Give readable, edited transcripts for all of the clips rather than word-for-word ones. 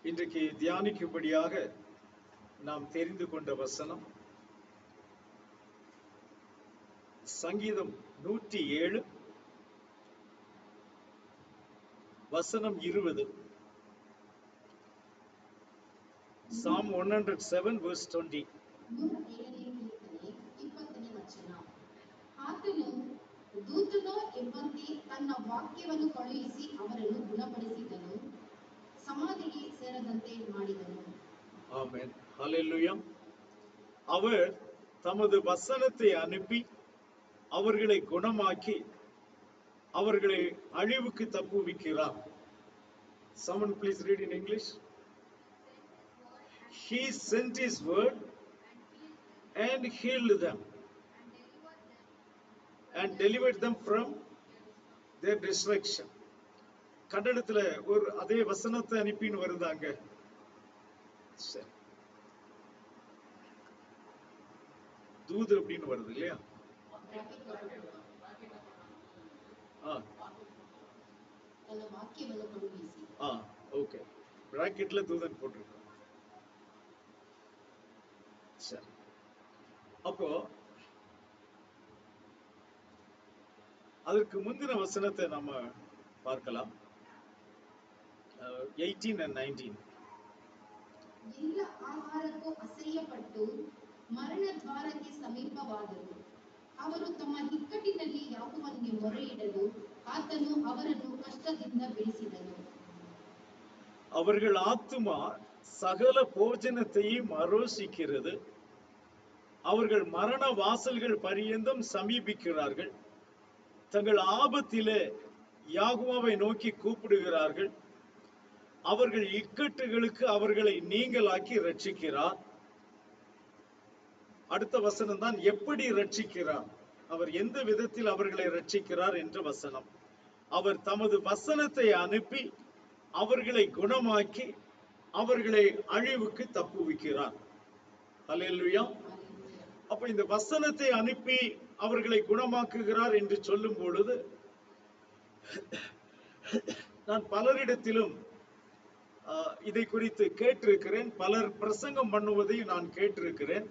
இன்றைக்கு தியானிக்கும்படியாக நாம் தெரிந்து கொண்ட வசனம் சங்கீதம் 107 வசனம் 20. Psalm 107 verse 20. ಆತನು ದೂತನೋ ಎಂಬಂತೆ ತನ್ನ ವಾಕ್ಯವನ್ನು ಕಳುಹಿಸಿ ಅವರನ್ನು ಗುಣಪಡಿಸಿದನು, ಸಮಾಧಿಗೆ ಸೇರದಂತೆ ಮಾಡಿದನು. ஆமென். ஹல்லேலூயா. அவர் தமது வசனத்தை அனுப்பி அவர்களை குணமாக்கி அவர்களை அழிவுக்கு தப்புவிக்கிறார். Someone please read in English. He sent his word and healed them and delivered them from their destruction. கன்னடத்துல ஒரு அதே வசனத்தை அனுப்பின்னு வருதாங்க. சரி, தூது அப்படின்னு வருது இல்லையா? ஓகே, பிராக்கெட்ல தூதன் போட்டிருக்கோம். சரி, அப்போ அதற்கு முந்தின வசனத்தை நம்ம பார்க்கலாம். 18 and 19. ಎಲ್ಲ ಆಹಾರಕ್ಕೂ ಅಸಹ್ಯಪಟ್ಟು ಮರಣ ದ್ವಾರಕ್ಕೆ ಸಮೀಪವಾದರು. ಅವರು ತಮ್ಮ ಇಕ್ಕಟ್ಟಿನಲ್ಲಿ ಯಾಕೋಬನಿಗೆ ಮೊರೆಯಿಡಲು ಆತನು ಅವರನ್ನು ಕಷ್ಟದಿಂದ ಬಿಡಿಸಿದನು. அவர்கள் ஆத்துமா சகல போஜனத்தையும் அரோசிக்கிறது. அவர்கள் மரண வாசல்கள் பரியந்தம் சமீபிக்கிறார்கள். தங்கள் ஆபத்திலே யாகோவாவை நோக்கி கூப்பிடுகிறார்கள். அவர்கள் இக்கட்டுகளுக்கு அவர்களை நீங்களாக்கி ரட்சிக்கிறார். அடுத்த வசனம் தான் எப்படி ரட்சிக்கிறார், அவர் எந்த விதத்தில் அவர்களை ரட்சிக்கிறார் என்ற வசனம். அவர் தமது வசனத்தை அனுப்பி அவர்களை குணமாக்கி அவர்களை அழிவுக்கு தப்புவிக்கிறார். அல்லேலூயா. அப்ப இந்த வசனத்தை அனுப்பி அவர்களை குணமாக்குகிறார் என்று சொல்லும் பொழுது நான் பலரிடத்திலும் இதை குறித்து கேட்டிருக்கிறேன். பலர் பிரசங்கம் பண்ணுவதை நான் கேட்டிருக்கிறேன்.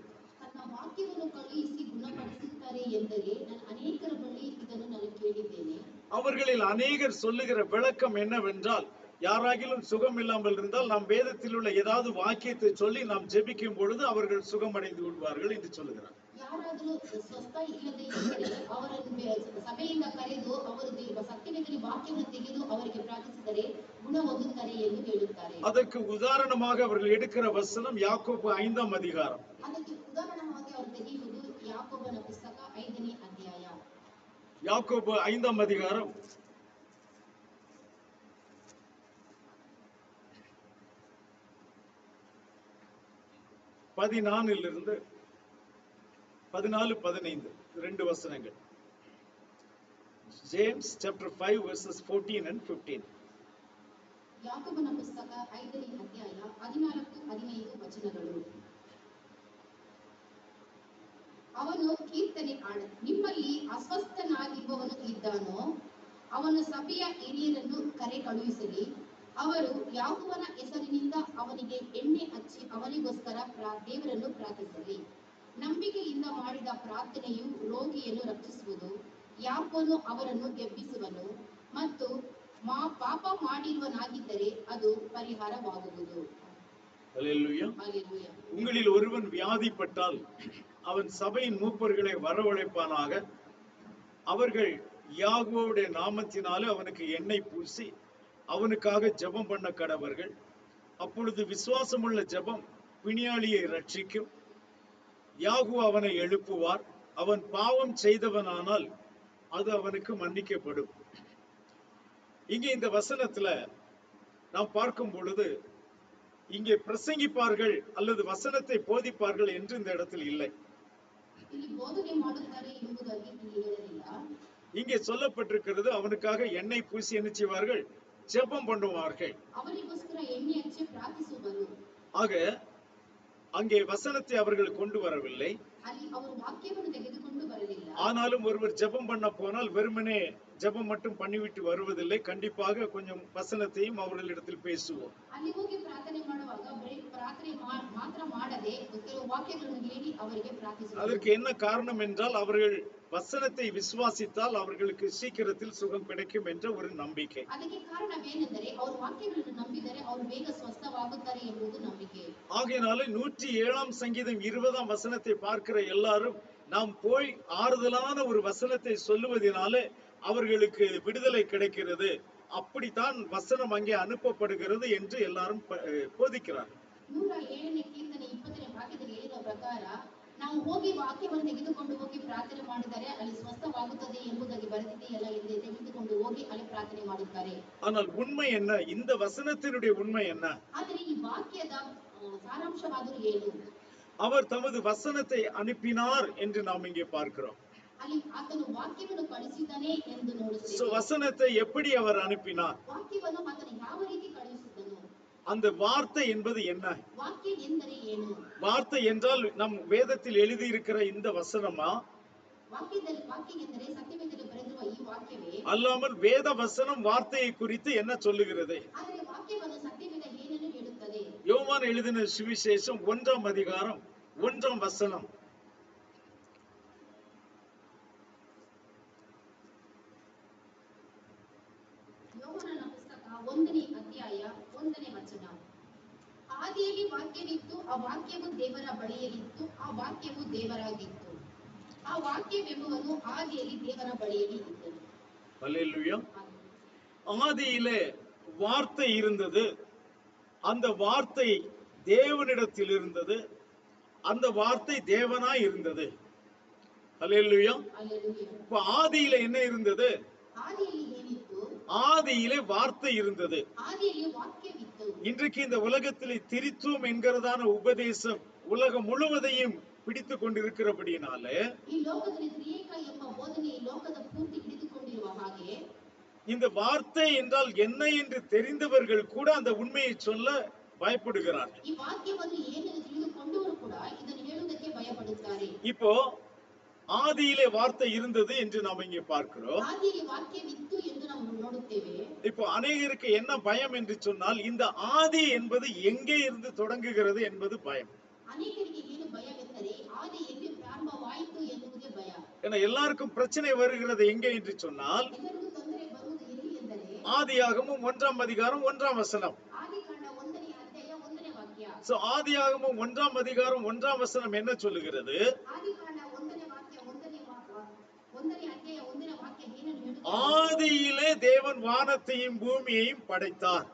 அவர்களில் அநேகர் சொல்லுகிற விளக்கம் என்னவென்றால், யாராகிலும் சுகம் இல்லாமல் இருந்தால் நாம் வேதத்தில் உள்ள ஏதாவது வாக்கியத்தை சொல்லி நாம் ஜெபிக்கும் பொழுது அவர்கள் சுகமடைந்து விடுவார்கள் என்று சொல்லுகிறார். அதற்கு உதாரணமாக அவர்கள் எடுக்கிற வசனம் யாக்கோபு 5ஆம் அதிகாரம். யாக்கோபு 5ஆம் அதிகாரம் 14 15 ரெண்டு வசனங்கள். James chapter 5 verses 14 and 15. ಯಾಕೋಬನ ಪುಸ್ತಕ 5ನೇ ಅಧ್ಯಾಯ 14-15 ವಚನಗಳು. ಅವನು ಕೀರ್ತನೆ ನಿಮ್ಮಲ್ಲಿ ಅಸ್ವಸ್ಥನಾಗಿರುವವನು ಇದ್ದಾನೋ ಅವನು ಸಭೆಯ ಹಿರಿಯರನ್ನು ಕರೆ ಕಳುಹಿಸಲಿ. ಅವರು ಯಾಕೋಬನ ಹೆಸರಿನಿಂದ ಅವನಿಗೆ ಎಣ್ಣೆ ಹಚ್ಚಿ ಅವನಿಗೋಸ್ಕರ ದೇವರನ್ನು ಪ್ರಾರ್ಥಿಸಲಿ. ನಂಬಿಕೆಯಿಂದ ಮಾಡಿದ ಪ್ರಾರ್ಥನೆಯು ರೋಗಿಯನ್ನು ರಕ್ಷಿಸುವುದು. ಯಾಕೋಬನು ಅವರನ್ನು ಎಬ್ಬಿಸುವನು ಮತ್ತು ಪಾಪ ಮಾಡಿರುವನಾಗಿದ್ದರೆ ಅದು ಪರಿಹಾರವಾಗುವುದು. அல்லேலூயா. உங்களில் ஒருவன் வியாதிப்பட்டால் அவன் சபையின் மூப்பர்களை வரவழைப்பானாக. அவர்கள் யாகோவுடைய நாமத்தினாலே அவனுக்கு எண்ணெய் பூசி அவனுக்காக ஜெபம் பண்ண கடவர்கள். அப்பொழுது விசுவாசமுள்ள ஜெபம் பிணியாளியை ரட்சிக்கும். யாகோ அவனை எழுப்புவார். அவன் பாவம் செய்தவனானால் அது அவனுக்கு மன்னிக்கப்படும். இங்கே இந்த வசனத்துல நாம் பார்க்கும் பொழுது இங்கே பிரசங்கிப்பார்கள் அல்லது வசனத்தை போதிப்பார்கள் என்று இந்த இடத்தில் இல்லை. இங்கே சொல்லப்பட்டிருக்கிறது, அவனுக்காக எண்ணெய் பூசி என்ன செய்வார்கள், ஜெபம் பண்ணுவார்கள். ஆக அங்கே வசனத்தை அவர்கள் கொண்டு வரவில்லை. ಅಲ್ಲಿ ಅವರು ವಾಕ್ಯವನ್ನು ತೆಗೆದುಕೊಂಡು ಬರಲಿಲ್ಲ. ஆனாலும் ஒருவர் ஜெபம் பண்ண போனால் வெறுமனே ஜெபம் மட்டும் பண்ணிவிட்டு வருவதில்லை. கண்டிப்பாக கொஞ்சம் வசனத்தையும் அவர்களிடத்தில் பேசுவோம். ಅಲ್ಲಿ ಹೋಗಿ ಪ್ರಾರ್ಥನೆ ಮಾಡುವಾಗ ಬರೀ ಪ್ರಾರ್ಥನೆ ಮಾತ್ರ ಮಾಡದೆ ಕೆಲವು ವಾಕ್ಯಗಳನ್ನು ಹೇಳಿ ಅವರಿಗೆ ಪ್ರಾರ್ಥಿಸುತ್ತಾರೆ. அதற்கு என்ன காரணம் என்றால் அவர்கள் வசனத்தை விசுவாசித்தால் அவர்களுக்கு சீக்கிரத்தில் சுகம் கிடைக்கும் என்ற ஒரு நம்பிக்கை. ಅದಕ್ಕೆ ಕಾರಣವೇನೆಂದರೆ ಅವರು ವಾಕ್ಯಗಳನ್ನು ನಂಬಿದರೆ ಅವರು ಬೇಗ ಸ್ವಸ್ಥವಾಗುತ್ತಾರೆ ಎಂಬುದು ನಂಬಿಕೆ. ஆகையினாலே 107ஆம் சங்கீதம் 20ஆம் வசனத்தை பார்க்கிற எல்லாரும் நாம் போய் ஆறுதலான ஒரு வசனத்தை சொல்லுவதனாலே அவர்களுக்கு விடுதலை கிடைக்கிறது, அப்படித்தான் வசனம் அங்கே அனுப்பப்படுகிறது என்று எல்லாரும் போதிக்கிறார். 107ನೇ ಕೀರ್ತನೆ 20ನೇ ವಾಕ್ಯದಲ್ಲಿ ಹೇಳಿದ ಪ್ರಕಾರ ನಾವು ಹೋಗಿ ವಾಕ್ಯವನ್ನು ತೆಗೆದುಕೊಂಡು ಹೋಗಿ ಪ್ರಾರ್ಥನೆ ಮಾಡಿದರೆ ಅಲ್ಲಿ ಸ್ವಸ್ಥವಾಗುತ್ತದೆ ಎಂಬುದಾಗಿ ಬರೆದಿದೆಯಲ್ಲ ಎಂದು ತೆಗೆದುಕೊಂಡು ಹೋಗಿ ಅಲ್ಲಿ ಪ್ರಾರ್ಥನೆ ಮಾಡುತ್ತಾರೆ. ஆனால் உண்மை என்ன? இந்த வசனத்தினுடைய உண்மை என்ன? ಆದರೆ ಈ ವಾಕ್ಯದ ಸಾರಾಂಶವಾದರೂ ಏನು? அவர் தமது வசனத்தை அனுப்பினார் என்று நாம் இங்கே பார்க்கிறோம். ಅಲ್ಲಿ ಆತನು ವಾಕ್ಯವನ್ನು ಕಳಿಸಿದನೇ ಎಂದು ನೋಡುತ್ತೇವೆ. வசனத்தை எப்படி அவர் அனுப்பினார்? ವಾಕ್ಯವನ್ನು ಆತನು ಯಾವ ರೀತಿ ಕಳುಹಿಸಿದನು? அந்த வார்த்தை என்பது என்ன? ವಾಕ್ಯ ಎಂದರೆ ಏನು? வார்த்தை என்றால் நம் வேதத்தில் எழுதி இருக்கிற இந்த வசனமா? ವಾಕ್ಯ ಎಂದರೆ ಸತ್ಯವೇದದಲ್ಲಿ ಬರೆದಿರುವ ಈ ವಾಕ್ಯವೇ? அல்லாமல் வேத வசனம் வார்த்தையை குறித்து என்ன சொல்லுகிறது? ಆದರೆ ವಾಕ್ಯವನ್ನು ಸತ್ಯವೇದ ಏನನ್ನು ಹೇಳುತ್ತದೆ? யோவான் எழுதின சுவிசேஷம் 1ஆம் அதிகாரம் 1ஆம் வசனம். ಯೋಹಾನನ ಪುಸ್ತಕ 1ನೇ ಅಧ್ಯಾಯ 1ನೇ ವಚನ. ಆದಿಯಲ್ಲಿ ವಾಕ್ಯವಿತ್ತು, ಆ ವಾಕ್ಯವು ದೇವರ ಬಳಿಯಲ್ಲಿತ್ತು, ಆ ವಾಕ್ಯವು ದೇವರಾಗಿತ್ತು. ಆ ವಾಕ್ಯವೆಂಬುವನು ಆದಿಯಲ್ಲಿ ದೇವರ ಬಳಿಯಲ್ಲಿ ಇದ್ದನು. அல்லேலூயா. ஆதியிலே வார்த்தை இருந்தது, அந்த வார்த்தை தேவனிடத்தில் இருந்தது, அந்த வார்த்தை தேவனாய் இருந்தது. அல்லேலூயா. இப்ப ஆதியிலே என்ன இருந்தது? ஆதியில் ஏனிತ್ತು? ஆதியிலே வார்த்தை இருந்தது. ஆதியில் வாக்கியவிತ್ತು. இன்றைக்கு இந்த உலகத்திலே திரித்துவம் என்கிறதான உபதேசம் உலகம் முழுவதையும் பிடித்துக் கொண்டிருக்கிறபடியினாலே ಈ ಲೋಕದಲ್ಲಿ ತ್ರಿಯೇಕ ಎಂಬ ಬೋಧನೆ ಈ ಲೋಕದ ಪೂರ್ತಿ ಹಿಡಿದುಕೊಂಡಿರುವ ಹಾಗೆ இந்த வார்த்தை என்றால் என்ன என்று தெரிந்தவர்கள் கூட அந்த உண்மையை சொல்ல பயப்படுகிறார்கள். ಈ ವಾಕ್ಯವನ್ನು ಏನೆಂದು ತಿಳಿದುಕೊಂಡವರು ಕೂಡ ಇದನ್ನು ಹೇಳುವುದಕ್ಕೆ ಭಯಪಡುತ್ತಾರೆ. இப்போ ஆதியிலே வார்த்தை இருந்தது என்று நாம் இங்கே பார்க்கிறோம். ಆದಿಯಲ್ಲಿ ವಾಕ್ಯವಿತ್ತು ಎಂದು ನಾವು ನೋಡುತ್ತೇವೆ. இப்போ அநேகருக்கு என்ன பயம் என்று சொன்னால் இந்த ஆதி என்பது எங்கே இருந்து தொடங்குகிறது என்பது பயம். ಅನೇಕರಿಗೆ ಏನು ಭಯವೆಂದರೆ ಆದಿ ಎಲ್ಲಿ ಪ್ರಾರಂಭವಾಯಿತು ಎನ್ನುವುದೇ ಭಯ. ஏன்னா எல்லாருக்கும் பிரச்சனை வருகிறது எங்கே என்று சொன்னால் ಎಲ್ಲರಿಗೂ ತೊಂದರೆ ಬರುವುದು ಎಲ್ಲಿ ಎಂದರೆ ஆதியாகமம் 1ஆம் அதிகாரம் 1ஆம் வசனம். ಆದಿಕಾಂಡ 1ನೇ ಅಧ್ಯಾಯ 1ನೇ ವಾಕ್ಯ. சோ ஆதியாகமம் 1ஆம் அதிகாரம் 1ஆம் வசனம் என்ன சொல்லுகிறது? ಆದಿಕಾಂಡ 1ನೇ ವಾಕ್ಯ 1ನೇ ಅಧ್ಯಾಯ 1ನೇ ವಾಕ್ಯ ಏನನ್ನು ಹೇಳುತ್ತದೆ? ஆதியிலே தேவன் வானத்தையும் பூமியையும் படைத்தார்.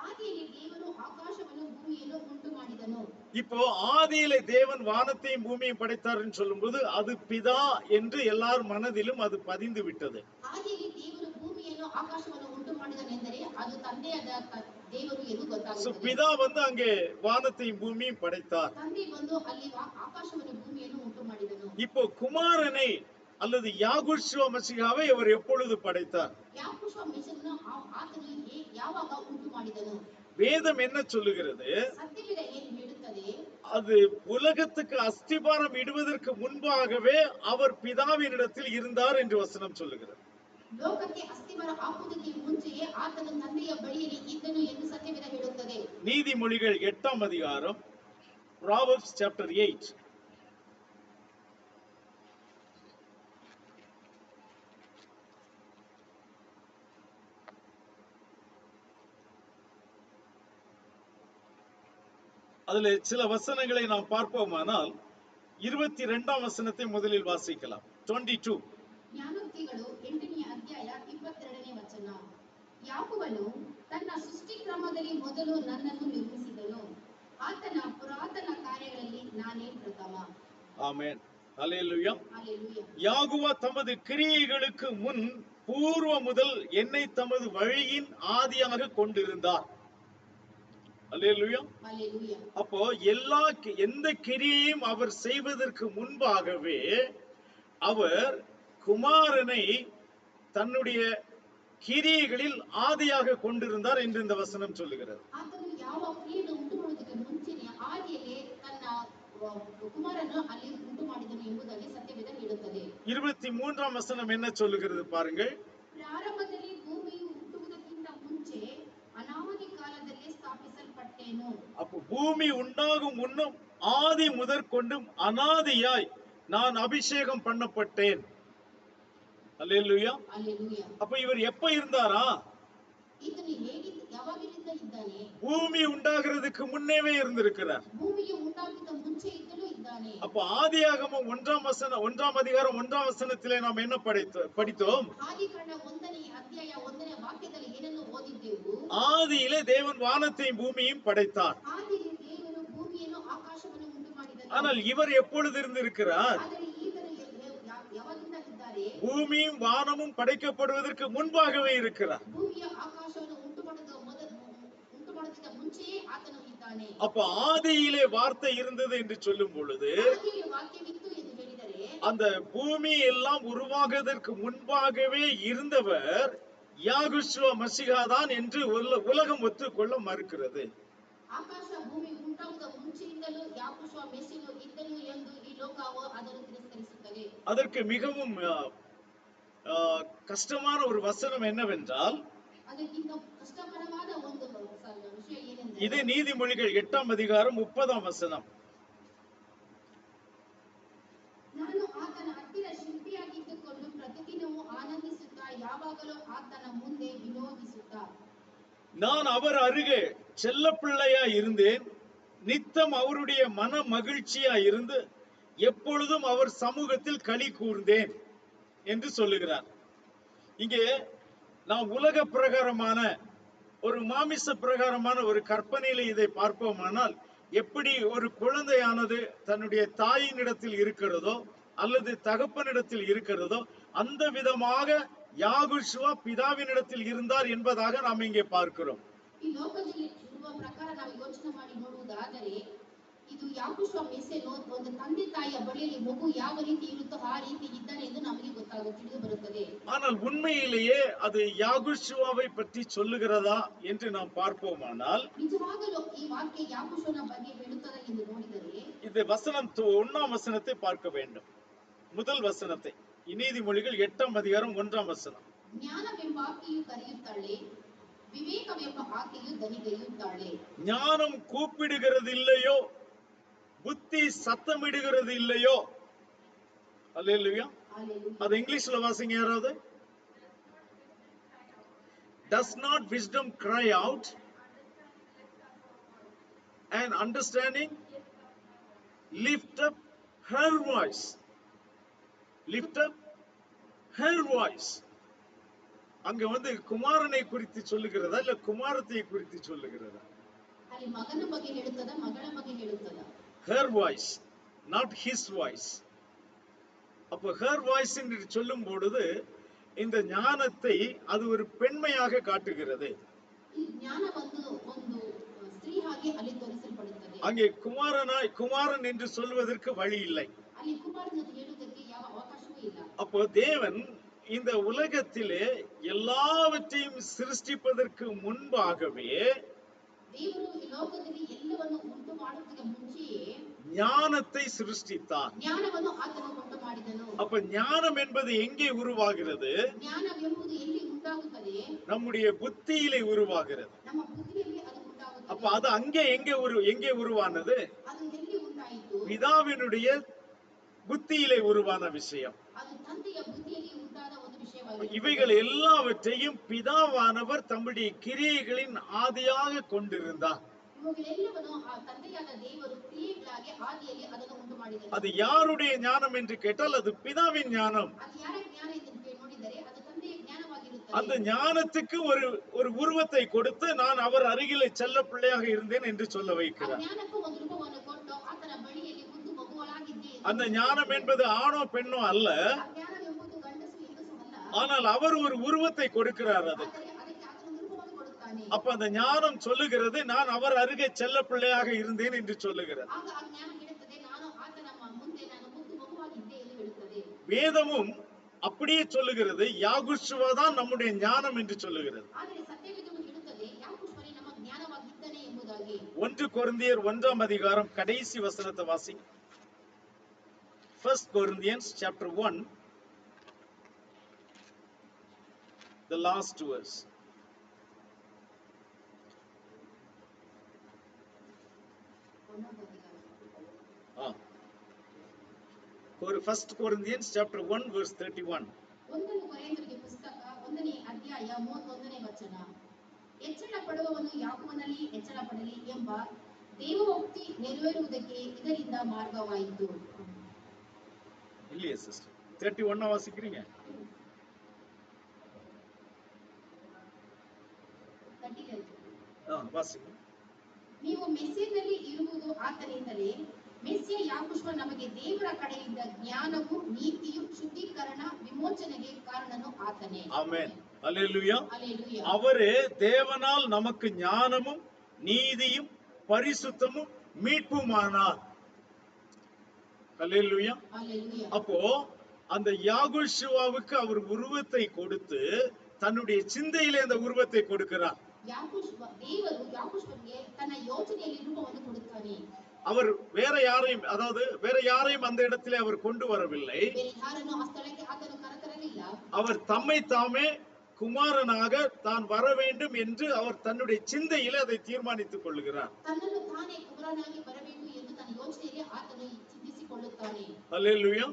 ಆದಿಯಲ್ಲಿ ದೇವರು ಆಕಾಶವನ್ನು ಭೂಮಿಯನ್ನು ಉಂಟು ಮಾಡಿದನು. இப்போ ஆதியிலே தேவன் வானத்தையும் பூமியையும் படைத்தார் என்று சொல்லும்போது அது பிதா என்று எல்லார் மனதிலும் அது பதிந்து விட்டது. ಆದಿಯಲ್ಲಿ ದೇವರು ಭೂಮಿಯನ್ನು ಆಕಾಶವನ್ನು ಉಂಟು ಮಾಡಿದನೆಂದರೆ ಅದು ತಂದೆಯಾದ ದೇವರು ಎಂದು சோ ಗೊತ್ತಾಗುತ್ತದೆ. பிதா வந்து அங்கே வானத்தையும் பூமியையும் படைத்தார். ತಂದೆ ಬಂದು ಅಲ್ಲಿ ಆಕಾಶವನ್ನು ಭೂಮಿಯನ್ನು ಉಂಟು ಮಾಡಿದನು. இப்போ குமாரனை அல்லது யாகுஷுவ மசிகாவை அவர் எப்பொழுது படைத்தார்? ಯಾಕೋಬ ಮೆಸ್ಸಿಯನನ್ನು ಆತನು ಯಾವಾಗ ಉಂಟು ಮಾಡಿದನು? வேதம் என்ன சொல்லுகிறது? ಸತ್ಯವೇದ ಏನು ಹೇಳುತ್ತದೆ? அது உலகத்துக்கு அஸ்திபாரம் இடுவதற்கு முன்பாகவே அவர் பிதாவினிடத்தில் இருந்தார் என்று வசனம் சொல்லுகிறது. ಲೋಕಕ್ಕೆ ಅಸ್ತಿವಾರ ಹಾಕುವುದಕ್ಕೆ ಮುಂಚೆಯೇ ಆತನು ತಂದೆಯ ಬಳಿಯಲ್ಲಿ ಇದ್ದನು ಎಂದು ಸತ್ಯವೇದ ಹೇಳುತ್ತದೆ. நீதிமொழிகள் 8ஆம் அதிகாரம், Proverbs chapter 8. அதுல சில வசனங்களை நாம் பார்ப்போமானால் 22ஆம் வசனத்தை முதலில் வாசிக்கலாம். 22. ಜ್ಞಾನೋಕ್ತಿಗಳು 8ನೇ ಅಧ್ಯಾಯ 22ನೇ ವಚನ. ಯಾಕೋಬನು ತನ್ನ ಸೃಷ್ಟಿ ಕ್ರಮದಲ್ಲಿ ಮೊದಲು ನನ್ನನ್ನು ನಿರ್ಮಿಸಿದನು, ಆತನ ಪುರಾತನ ಕಾರ್ಯಗಳಲ್ಲಿ ನಾನೇ ಪ್ರಥಮ. ஆமென். அல்லேலூயா. ஹalleluya. யாகுவா தமது கிரியைகளுக்கு முன் பூர்வ முதல் என்னை தமது வழியின் ஆதியாக கொண்டிருந்தார். அல்லேலூயா. ஹalleluya. அப்போ எந்த கிரியையும் அவர் செய்வதற்கு முன்பாகவே அவர் குமாரனை தன்னுடைய கிரியைகளில் ஆதியாக கொண்டிருந்தார் என்று இந்த வசனம் சொல்லுகிறது. ಆತನು ಯಾವ ಕ್ರಿಯೆಯನ್ನು ಉಂಟು ಮಾಡುವುದಕ್ಕೆ ಮುಂಚೆನೇ ಆದಿಯಲ್ಲಿ ತನ್ನ ಕುಮಾರನು ಅಲ್ಲಿ ಉಂಟು ಮಾಡಿದನು ಎಂಬುದಾಗಿ ಸತ್ಯವೇದ ಹೇಳುತ್ತದೆ. 23ஆம் வசனம் என்ன சொல்லுகிறது பாருங்கள். ಪ್ರಾರಂಭದಲ್ಲಿ ಭೂಮಿಯು ಹುಟ್ಟುವುದಕ್ಕಿಂತ ಮುಂಚೆ ಅನಾದಿ ಕಾಲದಲ್ಲೇ ಸ್ಥಾಪಿಸಲ್ಪಟ್ಟೇನು. அப்போ பூமி உண்டாகும் முன்னும் ஆதி முதற்கொண்டும் அனாதியாய் நான் அபிஷேகம் பண்ணப்பட்டேன். அல்லேலூயா. அல்லேலூயா. அப்ப இவர் எப்ப இருந்தாரா? ಇದನ್ನು ಹೇಗೆ ಯಾವಾಗಿನಿಂದ ಇದ್ದಾನೆ? பூமி உண்டாகிறதுக்கு முன்னேவே இருந்திருக்கிறார். ಭೂಮಿಯು ಉಂಟಾಗುವುದಕ್ಕೆ ಮುಂಚೆ ಇದ್ದಲೂ ಇದ್ದಾನೆ. அப்ப ஆதியாகமம் 1ஆம் அதிகாரம் 1ஆம் வசனத்திலே நாம் என்ன படித்தோம்? ಆದಿಕಾಂಡ 1ನೇ ಅಧ್ಯಾಯ 1ನೇ ವಾಕ್ಯದಲ್ಲಿ ಏನನ್ನು ಓದಿದ್ದೆವು? ஆதியிலே தேவன் வானத்தையும் பூமியையும் படைத்தார். ಆದಿಯಲ್ಲಿ ದೇವರು ಭೂಮಿಯನ್ನು ಆಕಾಶವನ್ನು ಉಂಟು ಮಾಡಿದನು. ஆனால் இவர் எப்பொழுது இருந்திருக்கிறார்? ಆದರೆ ಈತನು ಯಾವಾಗಿಂದ ಇದ್ದಾರೆ? பூமியும் வானமும் படைக்கப்படுவதற்கு முன்பாகவே இருக்கிறார். ಭೂಮಿಯ ಆಕಾಶವನ್ನು ಉಂಟು ಮಾಡೋದಕ್ಕೆ ಮುಂಚೆಯೇ ಆತನು ಇದ್ದಾನೆ. அப்ப ஆதியிலே வார்த்தை இருந்தது என்று சொல்லும் பொழுது ಆದಿಯಲ್ಲಿ ವಾಕ್ಯವಿತ್ತು ಎಂದು ಹೇಳಿದರೆ அந்த பூமி எல்லாம் உருவாகுவதற்கு முன்பாகவே இருந்தவர் யாகுஷுவா மசிகா தான் என்று உலகம் ஒத்துக்கொள்ள மறுக்கிறது. ಆಕಾಶ ಭೂಮಿ ಉಂಟಾಗುವ ಮುಂಚೆಯಿಂದಲೂ ಯಾಕೋಷುವ ಮೆಸ್ಸಿಯನು ಇದ್ದನು ಎಂದು ಈ ಲೋಕವು ಅದನ್ನು ತಿರಸ್ಕರಿಸುತ್ತದೆ. அதற்கு மிகவும் கஷ்டமான ஒரு வசனம் என்னவென்றால், ಅದಕ್ಕಿಂತ ಕಷ್ಟಕರವಾದ ಒಂದು ವಿಷಯ ಏನೆಂದರೆ, இது நீதிமொழிகள் 8ஆம் அதிகாரம் 30ஆம் வசனம். ನಾನು ಆತನ ಹತ್ತಿರ ಶಿಲ್ಪಿಯಾಗಿದ್ದುಕೊಂಡು ಪ್ರತಿದಿನವೂ ಆನಂದಿಸುತ್ತಾ ಯಾವಾಗಲೂ ಆತನ ಮುಂದೆ ವಿನೋದಿಸುತ್ತಾ, நான் அவர் அருகே செல்ல பிள்ளையா இருந்தேன், நித்தம் அவருடைய மன மகிழ்ச்சியா இருந்து எப்பொழுதும் அவர் சமூகத்தில் களி கூர்ந்தேன் என்று சொல்லுகிறார். இங்கே நாம் உலக பிரகாரமான ஒரு மாமிச பிரகாரமான ஒரு கற்பனையில இதை பார்ப்போமானால், எப்படி ஒரு குழந்தையானது தன்னுடைய தாயினிடத்தில் இருக்கிறதோ அல்லது தகப்பனிடத்தில் இருக்கிறதோ அந்த விதமாக யாகுஷுவா பிதாவினிடத்தில் இருந்தார் என்பதாக நாம் இங்கே பார்க்கிறோம். ಈ ಲೋಕದಲ್ಲಿ ಇರುವ ಪ್ರಕಾರ ನಾವು ಯೋಚನೆ ಮಾಡಿ ನೋಡುವುದಾದರೆ, ಇದು ಯಾಕೋಷುವ ಮೆಸ್ಸಿಯನು ಒಂದು ತಂದೆ ತಾಯಿಯ ಬಳಿಯಲ್ಲಿ ಮಗು ಯಾವ ರೀತಿ ಇರುತ್ತೋ ಆ ರೀತಿ ಇದ್ದಾನೆ ಎಂದು ನಮಗೆ ತಿಳಿದು ಬರುತ್ತದೆ. ஆனால் உண்மையிலேயே அது யாகுஷுவாவை பற்றி சொல்லுகிறதா என்று நாம் பார்ப்போமானால், ನಿಜವಾಗಲೂ ಈ ವಾಕ್ಯ ಯಾಕೋಷುವನ ಬಗ್ಗೆ ಹೇಳುತ್ತದೆ ಎಂದು ನೋಡಿದರೆ, இந்த வசனம் 1ஆம் வசனத்தை பார்க்க வேண்டும். முதல் வசனத்தை, நீதிமொழிகள் 8ஆம் அதிகாரம் 1ஆம் வசனம். ಜ್ಞಾನವೆಂಬ ಆಕೆಯು ಕರೆಯುತ್ತಾಳೆ, ವಿವೇಕವೆಂಬ ಆಕೆಯು ದನಿಗೈಯುತ್ತಾಳೆ. ஞானம் கூப்பிடுகிறது இல்லையோ, புத்தி சத்தமிடுகிறது இல்லையோ. அல்லேலூயா. அது இங்கிலீஷ்ல வாசிங்க யாராவது. Does not wisdom cry out and understanding lift up her voice? Lift up her voice. அங்க வந்து குமாரனை குறித்து சொல்லுகிறதா இல்ல குமாரத்தை குறித்து சொல்லுகிறதா? ಅಲ್ಲಿ ಮಗನ ಬಗ್ಗೆ ಹೇಳುತ್ತದ, ಮಗಳ ಬಗ್ಗೆ ಹೇಳುತ್ತದ? Her voice, not his voice. அப்ப her voice என்று சொல்லும் பொழுது இந்த ஞானத்தை அது ஒரு பெண்மையாக காட்டுகிறது. ಈ ಜ್ಞಾನವನ್ನು ಒಂದು ಸ್ತ್ರೀ ಹಾಗೆ ಅಲ್ಲಿ ತೋರಿಸಲ್ಪಡುತ್ತದೆ. அங்கே குமாரன் என்று சொல்வதற்கு வழி இல்லை. ಅಲ್ಲಿ ಕುಮಾರನ ಹೇಳುವುದಕ್ಕೆ ಯಾವ ಅವಕಾಶವೂ ಇಲ್ಲ. அப்போ தேவன் இந்த உலகத்திலே எல்லாவற்றையும் சிருஷ்டிப்பதற்கு முன்பாகவே ದೇವರು ಈ ಲೋಕದಲ್ಲಿ ಎಲ್ಲವನ್ನು ಉಂಟು ಮಾಡುವುದಕ್ಕೆ ಮುಂಚೆಯೇ ஞானத்தை சிருஷ்டித்தார். ಜ್ಞಾನವನ್ನು ಆತನು ಉಂಟು ಮಾಡಿದನು. அப்ப ஞானம் என்பது எங்கே உருவாகிறது? ಜ್ಞಾನವೆಂಬುದು ಎಲ್ಲಿ ಉಂಟಾಗುತ್ತದೆ? நம்முடைய புத்தியிலே உருவாகிறது. ನಮ್ಮ ಬುದ್ಧಿಯಲ್ಲಿ ಅದು ಉಂಟಾಗುತ್ತದೆ. அப்ப அது அங்கே எங்கே உருவானது? ಅದು ಎಲ್ಲಿ ಉಂಟಾಯಿತು? பிதாவினுடைய புத்தியிலே உருவான விஷயம். ಅದು ತಂದೆಯ ಬುದ್ಧಿಯಲ್ಲಿ ಉಂಟಾದ ಒಂದು ವಿಷಯವಾಗಿದೆ. இவைகள் எல்லாவற்றையும் பிதாவானவர் தம்முடைய கிரியைகளின் ஆதியாக கொண்டிருந்தார். ಇವುಗಳೆಲ್ಲವನ್ನು ಆ ತಂದೆಯಾದ ದೇವರು ಕ್ರಿಯೆಗಳಾಗಿ ಆದಿಯಲ್ಲಿ ಅದನ್ನು ಉಂಟು ಮಾಡಿದನು. அது யாருடைய ஞானம் என்று கேட்டால் அது பிதாவின் ஞானம். ಅದು ಯಾರ ಜ್ಞಾನ ಎಂದು ನೋಡಿದರೆ ಅದು ತಂದೆಯ ಜ್ಞಾನವಾಗಿರುತ್ತದೆ. அந்த ஞானத்துக்கு ஒரு உருவத்தை கொடுத்து நான் அவர் அருகிலே செல்ல பிள்ளையாக இருந்தேன் என்று சொல்ல வைக்கிறார். ಜ್ಞಾನಕ್ಕೂ ಒಂದು ರೂಪವನ್ನು ಕೊಟ್ಟು ಆತನ ಬಳಿಯಲ್ಲಿ ಮುದ್ದು ಮಗುವಳಾಗಿದ್ದೆ. அந்த ஞானம் என்பது ஆணோ பெண்ணோ அல்ல, ಜ್ಞಾನವೆಂಬುದು ಗಂಡಸು ಹೆಂಗಸು ಅಲ್ಲ. ஆனால் அவர் ஒரு உருவத்தை கொடுக்கிறார். ಅದಕ್ಕೆ ಆತನ ರೂಪವನ್ನು ಕೊಡುತ್ತಾನೆ. அப்ப அந்த ஞானம் சொல்லுகிறது நான் அவர் அருகே செல்ல பிள்ளையாக இருந்தேன் என்று சொல்லுகிறது. ಆಗ ಆ ಜ್ಞಾನ ಹೇಳುತ್ತದೆ ನಾನು ಆತನ ಮುಂದೆ ನಾನು ಮುದ್ದು ಮಗುವಾಗಿದ್ದೆ ಎಂದು ಹೇಳುತ್ತದೆ. வேதமும் அப்படியே சொல்லுகிறது, யாகுஷுவா தான் நம்முடைய ஞானம் என்று சொல்லுகிறது. ಆದರೆ ಸತ್ಯವೇದವು ಹೇಳುತ್ತದೆ ಯಾಕೋಷುವನೇ ನಮ್ಮ ಜ್ಞಾನವಾಗಿದ್ದಾನೆ ಎಂಬುದಾಗಿ. 1 கொரிந்தியர் 1ஆம் அதிகாரம் கடைசி வசனத்தை வாசிங்க. 1 Corinthians chapter 1, the last verse. Ah. 1 Corinthians chapter 1 verse 31. 1 ಕೊರಿಂಥರಿಗೆ ಪುಸ್ತಕ 1ನೇ ಅಧ್ಯಾಯ 31ನೇ ವಚನ. ಹೆಚ್ಚಳ ಪಡುವವನು ಯಾಕೋಬನಲ್ಲಿ ಹೆಚ್ಚಳ ಪಡಲಿ ಎಂಬ ದೇವೋಕ್ತಿ ನೆರವೇರುವುದಕ್ಕೆ ಇದರಿಂದ ಮಾರ್ಗವಾಯಿತು. இல்லையே சிஸ்டர், 31 வாசிக்கிறீங்க? வாசிங்க. ನೀವು ಮೆಸ್ಸಿಯನಲ್ಲಿ ಇರುವುದು ಆತನಿಂದಲೇ. ಮೆಸ್ಸಿಯ ಯಾಕೋಬ ನಮಗೆ ದೇವರ ಕಡೆಯಿಂದ ಜ್ಞಾನವು ನೀತಿಯು ಶುದ್ಧೀಕರಣ ವಿಮೋಚನೆಗೆ ಕಾರಣನು ಆತನೇ. ಆಮೆನ್. அல்லேலூயா. அல்லேலூயா. அவரே தேவனால் நமக்கு ஞானமும் நீதியும் பரிசுத்தமும் மீட்புமானார். அல்லேலூயா. அல்லேலூயா. அப்போ அந்த யாகோஷுவாவுக்கு அவர் உருவத்தை கொடுத்து தன்னுடைய சிந்தையிலே அந்த உருவத்தை கொடுக்கிறார். ದೇವರು ಯಾಕೋಬನಿಗೆ ತನ್ನ ಯೋಚನೆಯಲ್ಲಿ ರೂಪವನ್ನು ಕೊಡುತ್ತಾನೆ. அவர் வேற யாரையும், அதாவது வேற யாரையும் அந்த இடத்திலே அவர் கொண்டு வரவில்லை. அவர் தம்மை தாமே குமாரனாக தான் வர வேண்டும் என்று அவர் தன்னுடைய சிந்தையிலே அதை தீர்மானித்துக் கொள்கிறார். அல்லேலூயா.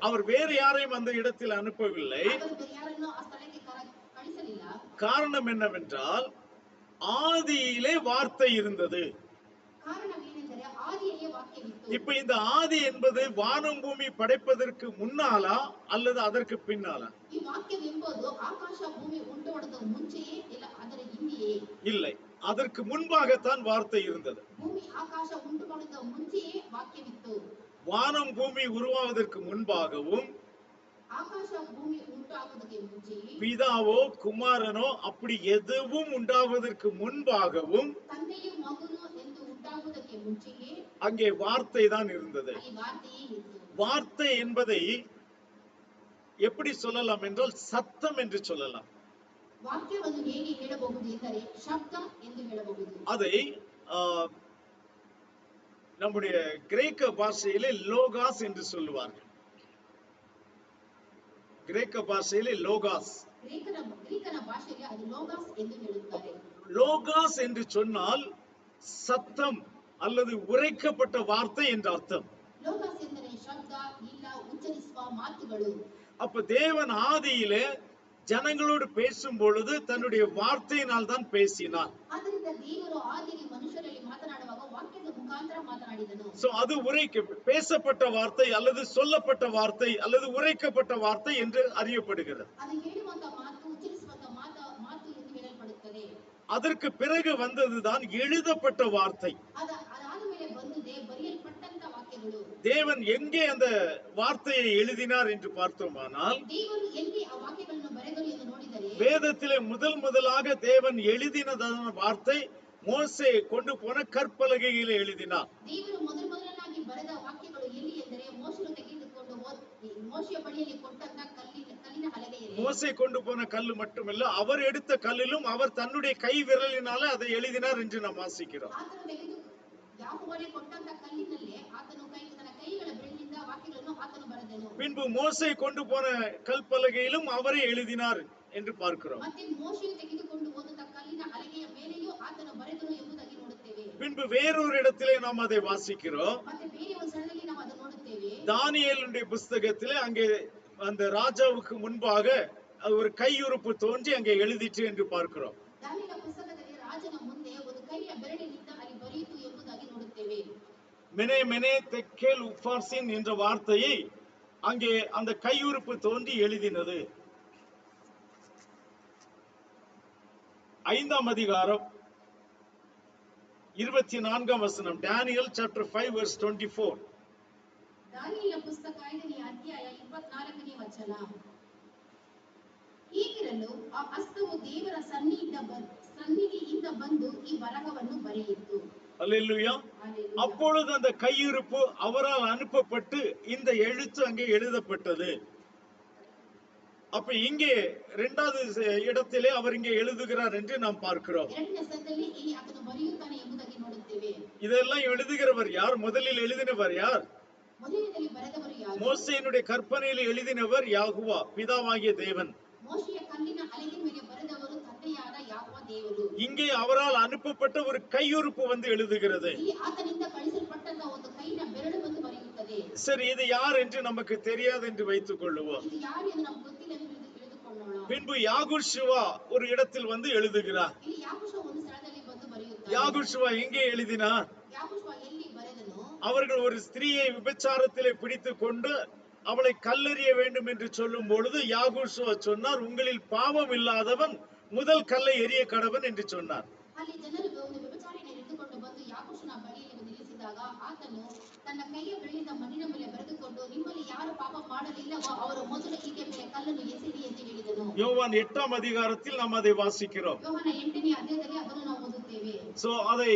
அவர் வேற யாரையும் அந்த இடத்தில் அனுப்பவில்லை. காரணம் என்னவென்றால் ஆதியிலே வார்த்தை இருந்தது. இப்ப இந்த ஆதி என்பது வானம் பூமி படைப்பதற்கு முன்னாலா அல்லது அதற்கு பின்னாலா? இல்லை, அதற்கு முன்பாகத்தான் வார்த்தை இருந்தது. வானம் பூமி உருவாவதற்கு முன்பாகவும் பிதாவோ குமாரனோ அப்படி எதுவும் உண்டாவதற்கு முன்பாகவும் அங்கே வார்த்தை தான் இருந்தது. வார்த்தை என்பதை எப்படி சொல்லலாம் என்றால் சத்தம் என்று சொல்லலாம். அதை நம்முடைய கிரேக்க பாஷையிலே லோகாஸ் என்று சொல்லுவார்கள். கிரேக்க பாஷையிலே லோகாஸ். லோகாஸ் என்று சொன்னால் சத்தம் அல்லது உரைக்கப்பட்ட வார்த்தை என்ற அர்த்தம். அப்ப தேவன் ஆதியிலே ஜனங்களோடு பேசும் பொழுது தன்னுடைய வார்த்தையினால் தான் பேசினார். அது பேசப்பட்ட வார்த்தை அல்லது சொல்லப்பட்ட வார்த்தை அல்லது உரைக்கப்பட்ட வார்த்தை என்று அறியப்படுகிறது. அதற்கு பிறகு வந்ததுதான் எழுதப்பட்ட வார்த்தை. தேவன் எங்கே அந்த வார்த்தையை எழுதினார் என்று பார்த்தோமானால் வேதத்திலே முதலாக தேவன் எழுதினதான வார்த்தை மோசே கொண்டு போன கற்பலகையிலே எழுதினார். மோசே கொண்டு போன கல்லு மட்டுமல்ல, அவர் எடுத்த கல்லிலும் அவர் தன்னுடைய கை விரலினால அதை எழுதினார் என்று நாம் வாசிக்கிறோம். பின்பு மோசே கொண்டு போன கல்பலகையிலும் அவரே எழுதினார் என்று பார்க்கிறோம். பின்பு வேறொரு இடத்திலே நாம் அதை வாசிக்கிறோம். தானியேலுடைய புஸ்தகத்திலே அங்கே அந்த ராஜாவுக்கு முன்பாக ஒரு கையுறுப்பு தோன்றி அங்கே எழுதிற்று என்று பார்க்கிறோம். மெனே மெனே தெக்கேல் உஃபார்சின் என்ற வார்த்தையை அங்கே அந்த கையுறுப்பு தோன்றி எழுதினது. 5ஆம் அதிகாரம் 24ஆம் வசனம். Daniel chapter 5 verse 24. ದಾನಿಯೇಲ ಪುಸ್ತಕ 5ನೇ ಅಧ್ಯಾಯ 24ನೇ ವಚನ. ಹೀಗಿರಲು ಆ ಹಸ್ತವು ದೇವರ ಸನ್ನಿಧಿಯಿಂದ ಬಂದು ಈ ಬರಹವನ್ನು ಬರೆಯಿತು. அல்லேலூயா. அப்பொழுது அந்த கையிருப்பு அவரால் அனுப்பப்பட்டு இந்த எழுத்து அங்கே எழுதப்பட்டது. அப்ப இங்கே இரண்டாவது இடத்திலே அவர் இங்கே எழுதுகிறார் என்று நாம் பார்க்கிறோம். ಎರಡನೇ ಸ್ಥಳದಲ್ಲಿ ಇಲ್ಲಿ ಆತನು ಬರೆಯುತ್ತಾನೆ ಎಂಬುದಾಗಿ ನೋಡುತ್ತೇವೆ. இதெல்லாம் எழுதுகிறவர் யார்? முதலில் எழுதினவர் யார்? ಮೊದಲಿನಲ್ಲಿ ಬರೆದವರು ಯಾರು? மோசேயினுடைய கற்பனையில் எழுதினவர் யாகுவா, பிதாவாகிய தேவன். ಮೋಶೆಯ ಕಲ್ಲಿನ ಹಲಗೆ ಮೇಲೆ ಬರೆದವರು ತಂದೆಯಾದ ಯಾಹೋವ ದೇವರು. இங்கே அவரால் அனுப்பப்பட்ட ஒரு கையுறுப்பு வந்து எழுதுகிறது. ಇಲ್ಲಿ ಆತನಿಂದ ಕಳಿಸಲ್ಪಟ್ಟಂತ ಒಂದು ಕೈನ ಬೆರಳು ಬಂದು ಬರೆಯುತ್ತದೆ. சரி, இது யார் என்று நமக்கு தெரியாது என்று வைத்துக் கொள்ளுவோம். ಇದು ಯಾರು ಎಂದು ನಮಗೆ ಗೊತ್ತಿಲ್ಲ ಎಂದು ತಿಳಿದುಕೊಳ್ಳೋಣ. பின்பு யாகுஷுவா ஒரு இடத்தில் வந்து எழுதுகிறார். ಇಲ್ಲಿ ಯಾಕೋಷುವ ಒಂದು ಸ್ಥಳದಲ್ಲಿ ಬಂದು ಬರೆಯುತ್ತಾನೆ. யாகுஷுவா எங்கே எழுதினார்? ಯಾಕೋಷುವ ಎಲ್ಲಿ ಬರೆದನು? அவர்கள் ஒரு ஸ்திரீயை விபச்சாரத்திலே பிடித்துக் கொண்டு அவளை கல்லெறிய வேண்டும் என்று சொல்லும் பொழுது யாகுஷுவா சொன்னார், உங்களில் பாவம் இல்லாதவன் முதல் கல்லை எறிய கடவன் என்று சொன்னார். ಅಲ್ಲಿ ಜನರು ಒಂದು ವ್ಯಭಿಚಾರಿಯನ್ನು ಹಿಡಿದುಕೊಂಡು ಬಂದು ಯಾಕೋಷನ ಬಳಿಯಲ್ಲಿ ನಿಲ್ಲಿಸಿದಾಗ ಆತನು ತನ್ನ ಕೈಯ ಬೆರಳಿಂದ ಮಣ್ಣಿನ ಮೇಲೆ ಬರೆದುಕೊಂಡು ನಿಮ್ಮಲ್ಲಿ ಯಾರು ಪಾಪ ಮಾಡಲಿಲ್ಲವೋ ಅವರು ಮೊದಲು ಈಕೆ ಮೇಲೆ ಕಲ್ಲನ್ನು ಎಸೆಯಿರಿ ಎಂದು ಹೇಳಿದನು. யோவான் 8ஆம் அதிகாரத்தில் நாம் அதை வாசிக்கிறோம். ಯೋಹಾನ 8ನೇ ಅಧ್ಯಾಯದಲ್ಲಿ ಅದನ್ನು ನಾವು ಓದುತ್ತೇವೆ. சோ அதை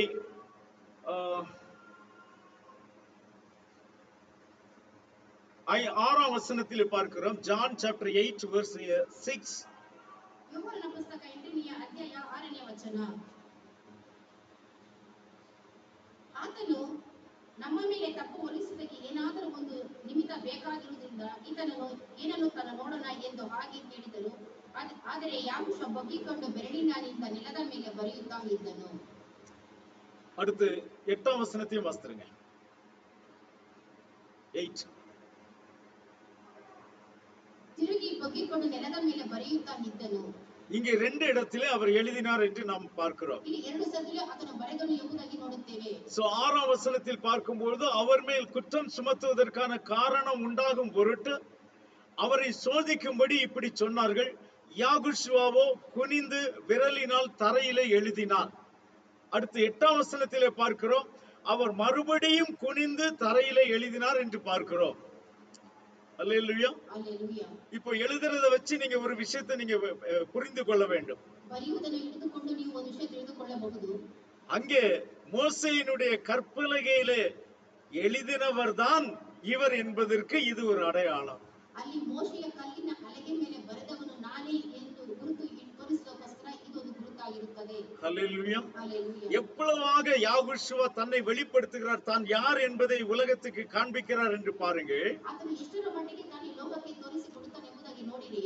6ஆம் வசனத்தில் பார்க்கிறோம். John chapter 8 verse 6. ಯೋಹಾನನ ಪುಸ್ತಕ 8ನೇ ಅಧ್ಯಾಯ 6ನೇ ವಚನ. ಆತನು ನಮ್ಮ ಮೇಲೆ ತಪ್ಪು ಹೊರಿಸುವುದಕ್ಕೆ ಏನಾದರೂ ಒಂದು ನಿಮಿತ್ತ ಬೇಕಾಗಿರುವುದರಿಂದ ಈತನನ್ನು ಏನನ್ನು ತನ್ನ ನೋಡೋಣ ಎಂದು ಹಾಗೆ ಕೇಳಿದನು. ಆದರೆ ಯಾಕೋಷ ಬಗ್ಗಿಕೊಂಡು ಬೆರಳಿನಿಂದ ನೆಲದ ಮೇಲೆ ಬರೆಯುತ್ತಾ ಇದ್ದನು. அடுத்து 8ஆம் வசனத்தையும் வாசித்துருங்க. 8. ತಿರುಗಿ ಬಗ್ಗಿಕೊಂಡು ನೆಲದ ಮೇಲೆ ಬರೆಯುತ್ತಾ ಇದ್ದನು. இங்கே ரெண்டு இடத்திலே அவர் எழுதினார் என்று நாம் பார்க்கிறோம். ಇಲ್ಲಿ ಎರಡು ಸ್ಥಳದಲ್ಲಿ ಆತನು ಬರೆದನು ಎಂಬುದಾಗಿ ನೋಡುತ್ತೇವೆ. சோ 6ஆம் வசனத்தில் பார்க்கும்போது அவர் மேல் குற்றம் சுமத்துவதற்கான காரணம் உண்டாகும் பொருட்டு அவரை சோதிக்கும்படி இப்படி சொன்னார்கள். யாகுஷுவாவோ குனிந்து விரலினால் தரையிலே எழுதினார். அடுத்து 8ஆம் வசனத்திலே பார்க்கிறோம், அவர் மறுபடியும் குனிந்து தரையிலே எழுதினார் என்று பார்க்கிறோம். அல்லேலூயா. அல்லேலூயா. இப்போ எழுதுறத வச்சு நீங்க ஒரு விஷயத்தை நீங்க புரிந்து கொள்ள வேண்டும். ಬರೆಯುವುದನ್ನು ಹಿಡಿದುಕೊಂಡು ನೀವು ಒಂದು ವಿಷಯ ತಿಳಿದುಕೊಳ್ಳಬಹುದು. அங்கே மோசேயினுடைய கற்பலகையிலே எழுதினவர் தான் இவர் என்பதற்கு இது ஒரு அடையாளம். ಅಲ್ಲಿ ಮೋಶೆಯ ಕಲ್ಲಿನ ಹಲಗೆ ಮೇಲೆ ಬರೆದವನು ನಾನೇ ಎಂದು ಗುರುತು ತೋರಿಸುವುದಕ್ಕೋಸ್ಕರ ಇದೊಂದು ಗುರುತಾಗಿರುತ್ತದೆ. அல்லேலூயா. அல்லேலூயா. எவ்வளவாக யாகுஷுவா தன்னை வெளிப்படுத்துகிறார், தான் யார் என்பதை உலகத்துக்கு காண்பிக்கிறார் என்று பாருங்கள். ಆತನು ಎಷ್ಟರ ಮಟ್ಟಿಗೆ ತಾನು ಈ ಲೋಕಕ್ಕೆ ತೋರಿಸಿಕೊಡುತ್ತಾನೆ ಎಂಬುದಾಗಿ ನೋಡಿರಿ.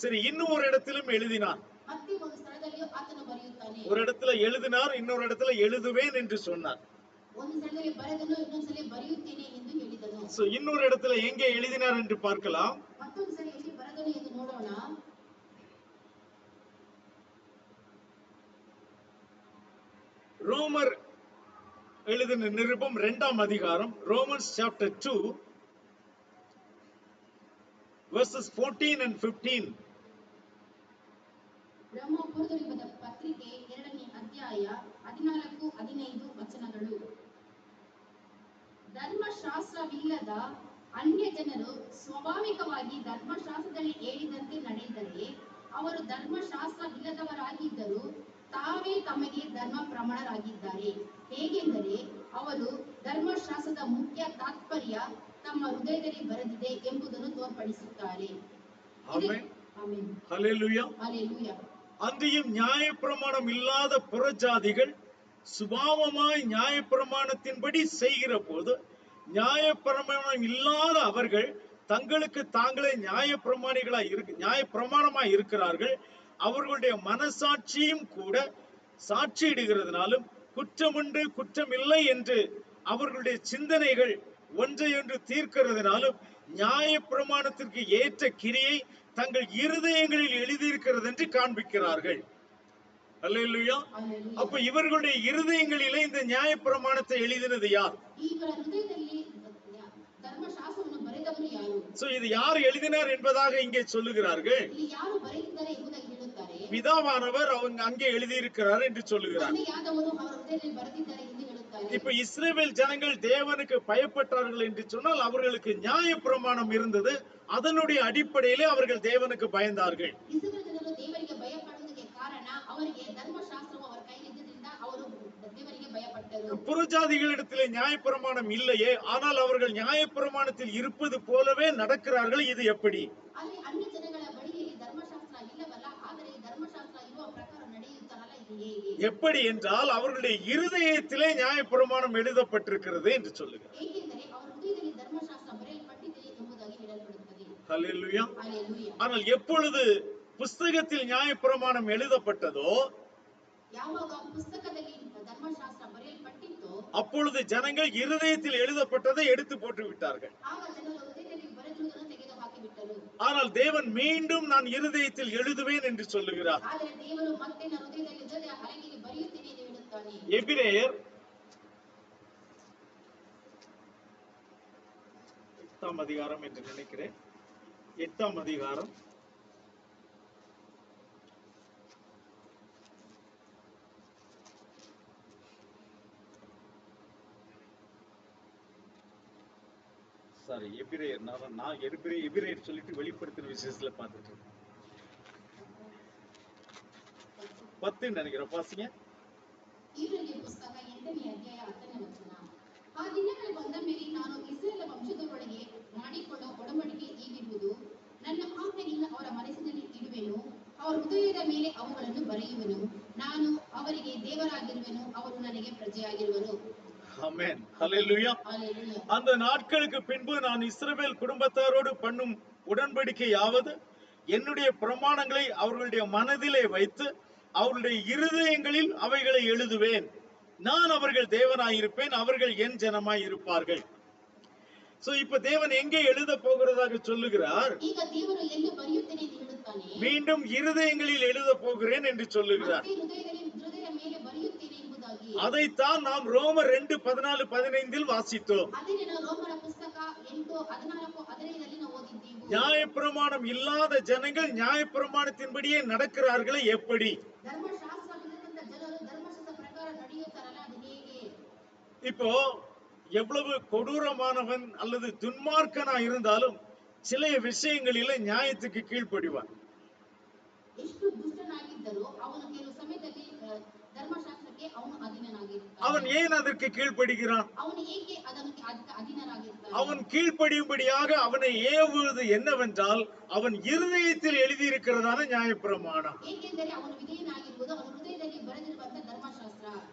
சரி, இன்னும் ஒரு இடத்திலும் எழுதினார். ಮತ್ತೆ ಒಂದು ಸ್ಥಳದಲ್ಲಿ ಆತನು ಬರೆಯುತ್ತಾನೆ. ஒரு இடத்துல எழுதினார், இன்னொரு இடத்துல எழுதுவேன் என்று சொன்னார். ಒಂದು ಸ್ಥಳದಲ್ಲಿ ಬರೆದನು, ಇನ್ನೊಂದ್ಸಲ ಬರೆಯುತ್ತೇನೆ ಎಂದು ಹೇಳಿದನು. சோ இன்னொரு இடத்துல எங்கே எழுதினார் என்று பார்க்கலாம். ಮತ್ತೊಂದು ಸಲ ಎಲ್ಲಿ ಬರೆದನು ಎಂದು ನೋಡೋಣ. ரோமர் எழுதின நிருபம் 2ஆம் அதிகாரம், ரோமன்ஸ் சாப்டர் 2 verses 14 and 15. ರೋಮಾಪುರದಲ್ಲಿರುವ ಪತ್ರಿಕೆ 2ನೇ ಅಧ್ಯಾಯ 14-15 ವಚನಗಳು. ಧರ್ಮಶಾಸ್ತ್ರವಿಲ್ಲದ ಅನ್ಯ ಜನರು ಸ್ವಾಭಾವಿಕವಾಗಿ ಧರ್ಮಶಾಸ್ತ್ರದಲ್ಲಿ ಹೇಳಿದಂತೆ ನಡೆದರೆ ಅವರು ಧರ್ಮಶಾಸ್ತ್ರವಿಲ್ಲದವರಾಗಿದ್ದರೂ ತಾವೇ ತಮಗೆ ಧರ್ಮ ಪ್ರಮಾಣರಾಗಿದ್ದಾರೆ. ಹೇಗೆಂದರೆ ಅವರು ಧರ್ಮಶಾಸ್ತ್ರದ ಮುಖ್ಯ ತಾತ್ಪರ್ಯ ತಮ್ಮ ಹೃದಯದಲ್ಲಿ ಬರೆದಿದೆ ಎಂಬುದನ್ನು ತೋರ್ಪಡಿಸುತ್ತಾರೆ. ஆமென். ಆಮೆನ್. ஹல்லேலூயா. ஹல்லேலூயா. அன்றியும் நியாயப்பிரமாணம் இல்லாத புறஜாதிகள் சுபாவமாய் நியாயப்பிரமாணத்தின்படி செய்கிற போது நியாயப்பிரமாணம் இல்லாத அவர்கள் தங்களுக்கு தாங்களே நியாயப்பிரமாணமாய் இருக்கிறார்கள். அவர்களுடைய மனசாட்சியும் கூட சாட்சியிடுகிறதுனாலும் குற்றமுண்டு குற்றமில்லை என்று அவர்களுடைய சிந்தனைகள் ஒன்றையொன்று தீர்க்கிறதுனாலும் நியாயப்பிரமாணத்திற்கு ஏற்ற கிரியை தங்கள் இருதயங்களில் எழுதியிருக்கிறது என்று காண்பிக்கிறார்கள். அல்லேலூயா. அப்ப இவர்களுடைய இருதயங்களிலே இந்த நியாயப்பிரமாணத்தை எழுதினது யார்? ಇವರ ಹೃದಯದಲ್ಲಿ ಧರ್ಮಶಾಸ್ತ್ರವನ್ನು ಬರೆದವರು ಯಾರು? சோ இது யார் எழுதினார் என்பதாக இங்கே சொல்லுகிறார்கள். ಇಲ್ಲಿ ಯಾರು ಬರೆದಿದ್ದಾರೆ ಎಂಬುದಾಗಿ ಹೇಳುತ್ತಾರೆ. பிதாவானவர் அவங்க அங்கே எழுதியிருக்கிறார் என்று சொல்லுகிறார். ತಂದೆಯಾದವರು ಅವರ ಹೃದಯದಲ್ಲಿ ಬರೆದಿದ್ದಾರೆ ಎಂದು ಹೇಳುತ್ತಾರೆ. இப்ப இஸ்ரவேல் ஜனங்கள் தேவனுக்கு பயப்பட்டார்கள் என்று சொன்னால் அவர்களுக்கு நியாயப்பிரமாணம் இருந்தது. அதனுடைய அடிப்படையிலே அவர்கள் தேவனுக்கு பயந்தார்கள். ಇಸ್ರಾಯೇಲ್ ಜನರು ದೇವರಿಗೆ ಭಯಪಡುವುದಕ್ಕೆ ಕಾರಣ ಅವರಿಗೆ ಧರ್ಮಶಾಸ್ತ್ರವು ಅವರ ಕೈಯಲ್ಲಿದ್ದರಿಂದ ಅವರು ದೇವರಿಗೆ ಭಯಪಟ್ಟರು. புறஜாதிகளிடத்திலே நியாயப்பிரமாணம் இல்லையே, ஆனால் அவர்கள் நியாயப்பிரமாணத்தில் இருப்பது போலவே நடக்கிறார்கள். இது எப்படி? ಅಲ್ಲಿ ಅನ್ಯ ಜನಗಳ ಬಳಿಯಲ್ಲಿ எப்படி என்றால் அவர்களுடைய இருதயத்திலே நியாயப்பிரமாணம் எழுதப்பட்டிருக்கிறது என்று சொல்லுகிறார். ಏಕೆಂದರೆ ಅವರ ಹೃದಯದಲ್ಲಿ ಧರ್ಮಶಾಸ್ತ್ರ ಬರೆಯಲ್ಪಟ್ಟಿದೆ ಎಂಬುದಾಗಿ ಹೇಳಲ್ಪಡುತ್ತದೆ. ஹல்லேலூயா. ஹalleluya. ஆனால் எப்பொழுது புஸ்தகத்தில் நியாயப்பிரமாணம் எழுதப்பட்டதோ ಯಾವಾಗ ಪುಸ್ತಕದಲ್ಲಿ ಧರ್ಮಶಾಸ್ತ್ರ ಬರೆಯಲ್ಪಟ್ಟಿತ್ತೋ அப்பொழுது ஜனங்கள் இருதயத்தில் எழுதப்பட்டதை எடுத்து போட்டு விட்டார்கள். ಆಗ ಜನರು ಹೃದಯದಲ್ಲಿ ಬರೆದಿರುವುದನ್ನು ತೆಗೆದು ಹಾಕಿಬಿಟ್ಟರು. ஆனால் தேவன் மீண்டும் நான் இருதயத்தில் எழுதுவேன் என்று சொல்லுகிறார். ಆದರೆ ದೇವರು ಮತ್ತೆ ನನ್ನ ಹೃದಯದಲ್ಲಿ ಇದ್ದದೆ ಹಲಗೆಗೆ ಬರೆಯುತ್ತೇನೆ ಎಂದು ಹೇಳುತ್ತಾನೆ. எபிரேயர் 8ஆம் அதிகாரம் என்று நினைக்கிறேன். 8ஆம் அதிகாரம் சாரி எபிரேயர் நான் எபிரேயர் சொல்லிட்டு வெளிப்படுத்தின விசேஷத்துல பார்த்துட்டு இருக்கேன். 10 நினைக்கிறேன். பாசிங்க. ಇಬ್ರಿಯ ಪುಸ್ತಕ 8ನೇ ಅಧ್ಯಾಯ 10ನೇ ವಚನ. ಆ ದಿನಗಳು ಬಂದ ಮೇಲೆ ನಾನು ಇಸ್ರಾಯೇಲ್ ವಂಶದವರೊಳಗೆ ಮಾಡಿಕೊಳ್ಳೋ ಒಡಂಬಡಿಕೆ ಹೀಗಿರುವುದು, ನನ್ನ ಆಜ್ಞೆಯನ್ನು ಅವರ ಮನಸ್ಸಿನಲ್ಲಿ ಇಡುವೆನು, ಅವರ ಹೃದಯದ ಮೇಲೆ ಅವುಗಳನ್ನು ಬರೆಯುವೆನು, ನಾನು ಅವರಿಗೆ ದೇವರಾಗಿರುವೆನು, ಅವರು ನನಗೆ ಪ್ರಜೆಯಾಗಿರುವರು. ஆமென். ஹல்லேலூயா. ஹalleluya. அந்த நாட்களுக்கு பின்பு நான் இஸ்ரவேல் குடும்பத்தாரோடு பண்ணும் உடன்படிக்கையாவது என்னுடைய பிரமாணங்களை அவர்களுடைய மனதிலே வைத்து அவர்களுடைய இருதயங்களில் அவைகளை எழுதுவேன். நான் அவர்கள் தேவனாயிருப்பேன், அவர்கள் என் ஜனமாய் இருப்பார்கள். சோ இப்ப தேவன் எங்கே எழுத போகிறதாக சொல்லுகிறார்? ಈಗ ದೇವರು ಎಲ್ಲಿ ಬರೆಯುತ್ತೇನೆ ಎಂದು ಹೇಳುತ್ತಾನೆ. மீண்டும் இருதயங்களில் எழுத போகிறேன் என்று சொல்லுகிறார். ಮತ್ತೆ ಹೃದಯದ ಮೇಲೆ ಬರೆಯುತ್ತೇನೆ ಎಂಬುದಾಗಿ. அதைத்தான் நாம் ரோமர் 2:14-15 வாசித்தோம். ಅದನ್ನೇ ನಾವು ರೋಮರ ಪುಸ್ತಕ 8:14-15 ನಾವು ಓದಿದ್ದೇವೆ. நியாயப்பிரமாணம் இல்லாத ஜனங்கள் நியாயப்பிரமாணத்தின்படியே நடக்கிறார்களே எப்படி? ಧರ್ಮಶಾಸ್ತ್ರವಿಲ್ಲದಂತ ಜನರು ಧರ್ಮಶಾಸ್ತ್ರ ಪ್ರಕಾರ ನಡೆಯುತ್ತಾರಲ್ಲ, ಅದು ಹೇಗೆ? இப்போ எவ்வளவு கொடூரமானவன் அல்லது துன்மார்க்கனா இருந்தாலும் சில விஷயங்களில நியாயத்துக்கு கீழ்ப்படிவான். ಎಷ್ಟು ದುಷ್ಟನಾಗಿದ್ದರೂ ಅವನು ಕೆಲವು ಸಮಯದಲ್ಲಿ ಧರ್ಮಶಾಸ್ತ್ರಕ್ಕೆ ಅವನು ಅಧೀನನಾಗಿರ್ತಾನೆ. அவன் ஏன் அதற்கு கீழ்ப்படுகிறான்? ಅವನು ಏಕೆ ಅದಕ್ಕೆ ಅಧೀನನಾಗಿರ್ತಾನೆ? அவன் கீழ்ப்படியும்படியாக அவனை ஏவுவது என்னவென்றால் அவன் இருதயத்தில் எழுதியிருக்கிறதான நியாயப்பிரமாணம். ಏಕೆಂದರೆ ಅವನು ವಿಧೇಯನಾಗಿರುವುದು ಅವನ ಹೃದಯದಲ್ಲಿ ಬರೆದಿರುವಂತ ಧರ್ಮಶಾಸ್ತ್ರ.